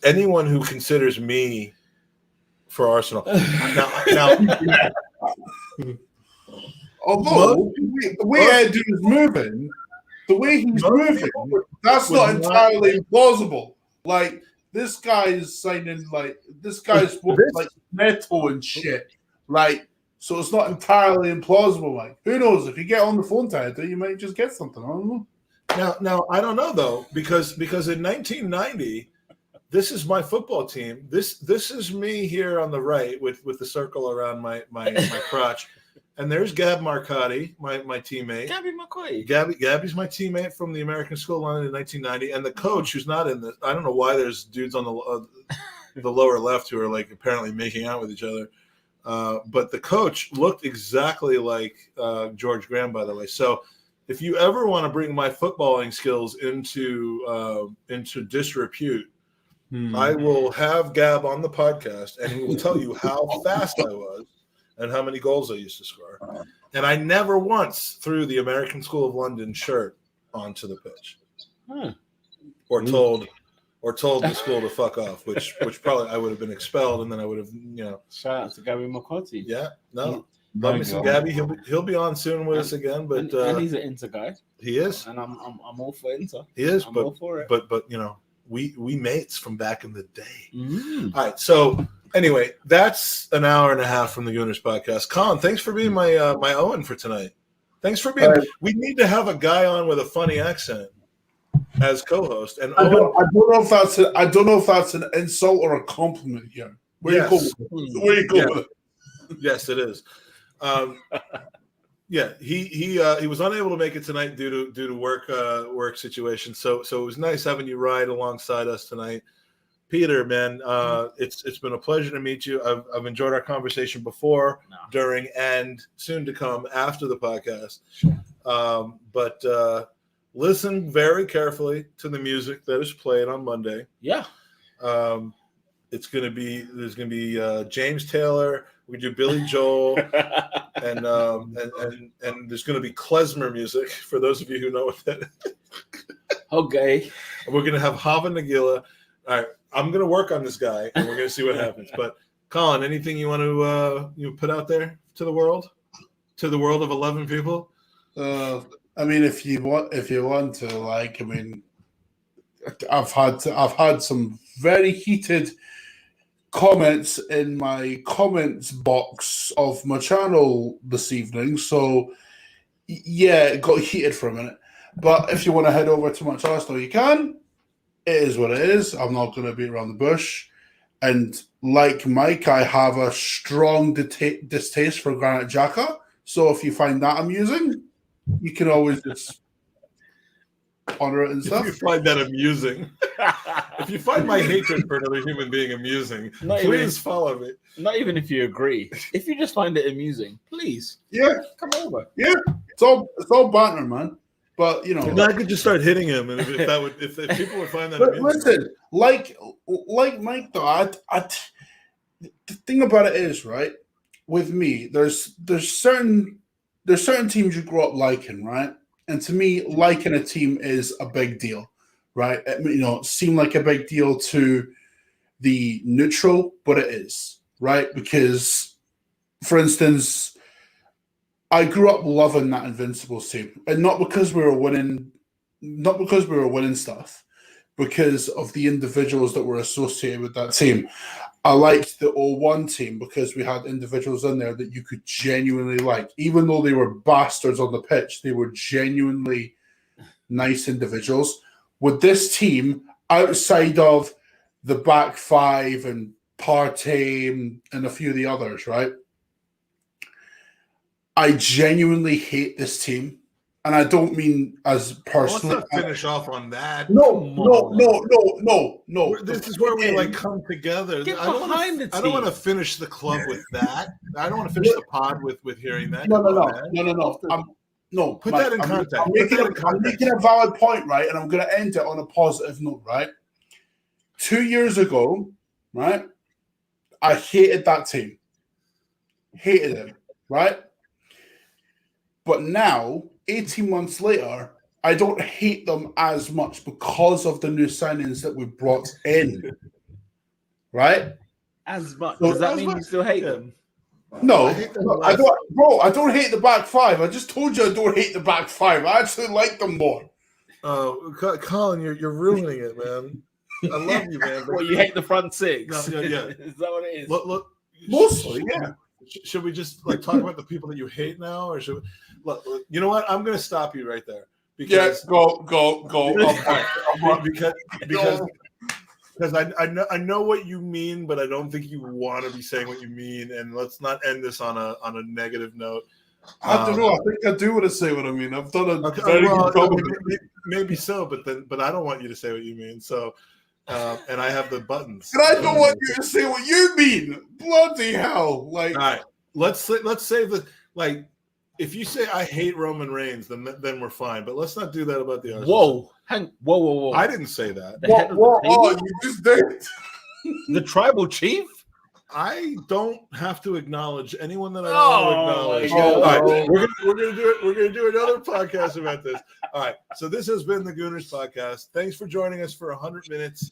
anyone who considers me for Arsenal. Now Although the way Edu is moving, the way he's moving, that's not entirely plausible. Like, this guy is signing, like, this guy's like Neto and shit. Like, so it's not entirely implausible. Like, who knows? If you get on the phone to Edu, you might just get something. I don't know. Now I don't know though, because in 1990, this is my football team. This is me here on the right with the circle around my crotch. And there's Gab Marcotti, my teammate. Gabby McCoy. Gabby's my teammate from the American School London in 1990. And the coach, who's not in this, I don't know why there's dudes on the the lower left who are like apparently making out with each other. But the coach looked exactly like George Graham, by the way. So if you ever want to bring my footballing skills into disrepute, I will have Gab on the podcast, and he will tell you how fast I was and how many goals I used to score. And I never once threw the American School of London shirt onto the pitch, or told the school to fuck off, which probably I would have been expelled, and then I would have, Shout out to Gabby McCarthy. Yeah, no, love me some Gabby. He'll be on soon with us again, but and he's an Inter guy. He is, and I'm all for Inter. He is, I'm but all for it. but we mates from back in the day. All right, so anyway, that's an hour and a half from the Gooners podcast. Colin, thanks for being my Owen for tonight. Thanks for being. We need to have a guy on with a funny accent as co-host. And I don't know if that's an insult or a compliment here. Where you go with it? Yes, it is. Yeah, he was unable to make it tonight due to work situation. So it was nice having you ride alongside us tonight, Peter. Man, it's been a pleasure to meet you. I've enjoyed our conversation before, during, and soon to come after the podcast. But listen very carefully to the music that is played on Monday. Yeah, there's gonna be James Taylor. We do Billy Joel, and there's going to be klezmer music for those of you who know what that is. Okay. We're going to have Hava Nagila. All right, I'm going to work on this guy, and we're going to see what happens. But Colin, anything you want to put out there to the world of 11 people? I mean, if you want to, like, I mean, I've had some very heated comments in my comments box of my channel this evening, so yeah, it got heated for a minute. But if you want to head over to my Arsenal, you can. It is what it is. I'm not going to beat around the bush. And like Mike, I have a strong distaste for Granit Xhaka. So if you find that amusing, you can always just honor it and stuff. If you find that amusing, if you find my hatred for another human being amusing, please follow me. Not even if you agree. If you just find it amusing, please, come over. Yeah, it's all banter, man. But and I could just start hitting him, and if people would find that but amusing. Listen, like Mike, though, the thing about it is, right? With me, there's certain teams you grow up liking, right? And to me, liking a team is a big deal, right? It seem like a big deal to the neutral, but it is, right? Because, for instance, I grew up loving that Invincibles team, and not because we were winning stuff, because of the individuals that were associated with that team. I liked the 01 team because we had individuals in there that you could genuinely like. Even though they were bastards on the pitch, they were genuinely nice individuals. With this team, outside of the back five and Partey and a few of the others, right? I genuinely hate this team. And I don't mean as personally. Let's not finish off on that. No. This is where we come together. Get I don't want to finish the club with that. I don't want to finish the pod with hearing that. No. Put that in context. I'm making a valid point, right? And I'm going to end it on a positive note, right? 2 years ago, right? I hated that team. Hated them, right? But now, 18 months later, I don't hate them as much because of the new signings that we brought in. Right? As much. Does that mean you still hate them? No, I don't, bro. I don't hate the back five. I just told you I don't hate the back five. I actually like them more. Oh, Colin, you're ruining it, man. I love you, man. Well, you hate the front six. No, yeah. Is that what it is? Look, mostly, yeah. Should we just talk about the people that you hate now, or should we, look? You know what? I'm going to stop you right there. Because, go. because I know what you mean, but I don't think you want to be saying what you mean. And let's not end this on a negative note. I don't know. I think I do want to say what I mean. I've done a very good job. Maybe so, but I don't want you to say what you mean. So and I have the buttons. And I don't want you to say what you mean. Bloody hell! Like, all right, let's save the like. If you say I hate Roman Reigns, then we're fine. But let's not do that about the Arsenal. Whoa! I didn't say that. The head of the table? you just did. The tribal chief? I don't have to acknowledge anyone that I Oh, want to acknowledge. my God. All right, we're gonna do it. We're gonna do another podcast about this. All right. So this has been the Gooners Podcast. Thanks for joining us for 100 minutes.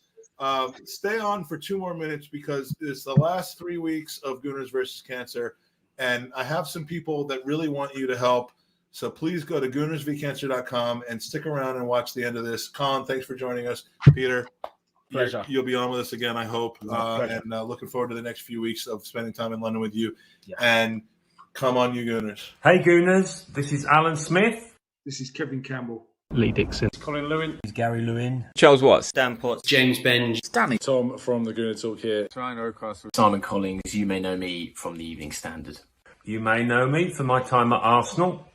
Stay on for 2 more minutes because it's the last 3 weeks of Gooners versus Cancer, and I have some people that really want you to help. So please go to goonersvcancer.com and stick around and watch the end of this. Colin, thanks for joining us. Peter, Pleasure. you'll be on with us again, I hope. And looking forward to the next few weeks of spending time in London with you. Yeah. And come on, you Gooners. Hey, Gooners. This is Alan Smith. This is Kevin Campbell. Lee Dixon. Colin Lewin. This is Gary Lewin. Charles Watts. Dan Potts. James Benge. Danny. Tom from the Gooner Talk here. Ryan Oldcastle. Simon Collins. You may know me from the Evening Standard. You may know me for my time at Arsenal.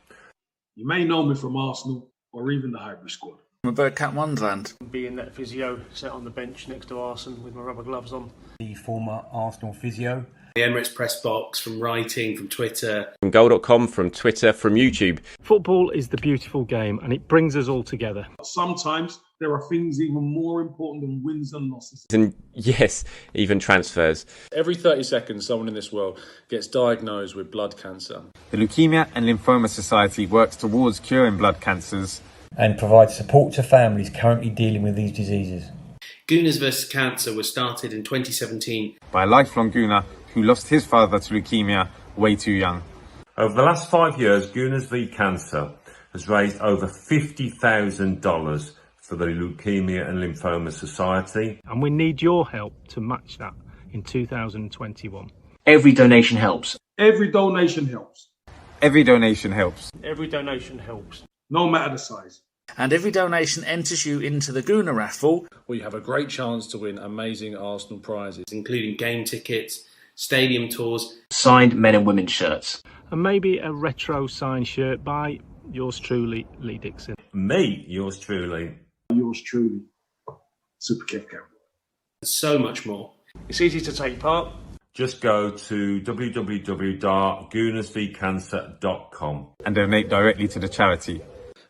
You may know me from Arsenal or even the Highbury squad. I'm a Birdcat Wonderland. Being that physio sat on the bench next to Arsene with my rubber gloves on. The former Arsenal physio. The Emirates Press Box, from writing, from Twitter. From goal.com, from Twitter, from YouTube. Football is the beautiful game and it brings us all together. Sometimes there are things even more important than wins and losses. And yes, even transfers. Every 30 seconds, someone in this world gets diagnosed with blood cancer. The Leukemia and Lymphoma Society works towards curing blood cancers And provides support to families currently dealing with these diseases. Gooners vs Cancer was started in 2017 by a lifelong Gooner who lost his father to leukemia way too young. Over the last 5 years, Gooners v Cancer has raised over $50,000 for the Leukemia and Lymphoma Society. And we need your help to match that in 2021. Every donation helps. Every donation helps. Every donation helps. Every donation helps. No matter the size. And every donation enters you into the Gooner raffle, where you have a great chance to win amazing Arsenal prizes, including game tickets, stadium tours, signed men and women's shirts. And maybe a retro signed shirt by yours truly, Lee Dixon. Me, yours truly. Yours truly, Super Kev Campbell. So much more. It's easy to take part. Just go to www.goonersvcancer.com and donate directly to the charity.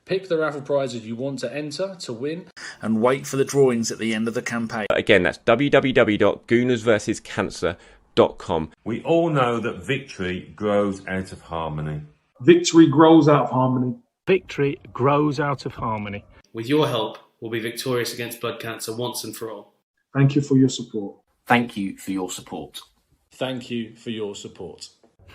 Pick the raffle prizes you want to enter to win. And wait for the drawings at the end of the campaign. Again, that's www.goonersversuscancer.com. We all know that victory grows out of harmony. Victory grows out of harmony. Victory grows out of harmony. With your help, we'll be victorious against blood cancer once and for all. Thank you for your support. Thank you for your support. Thank you for your support.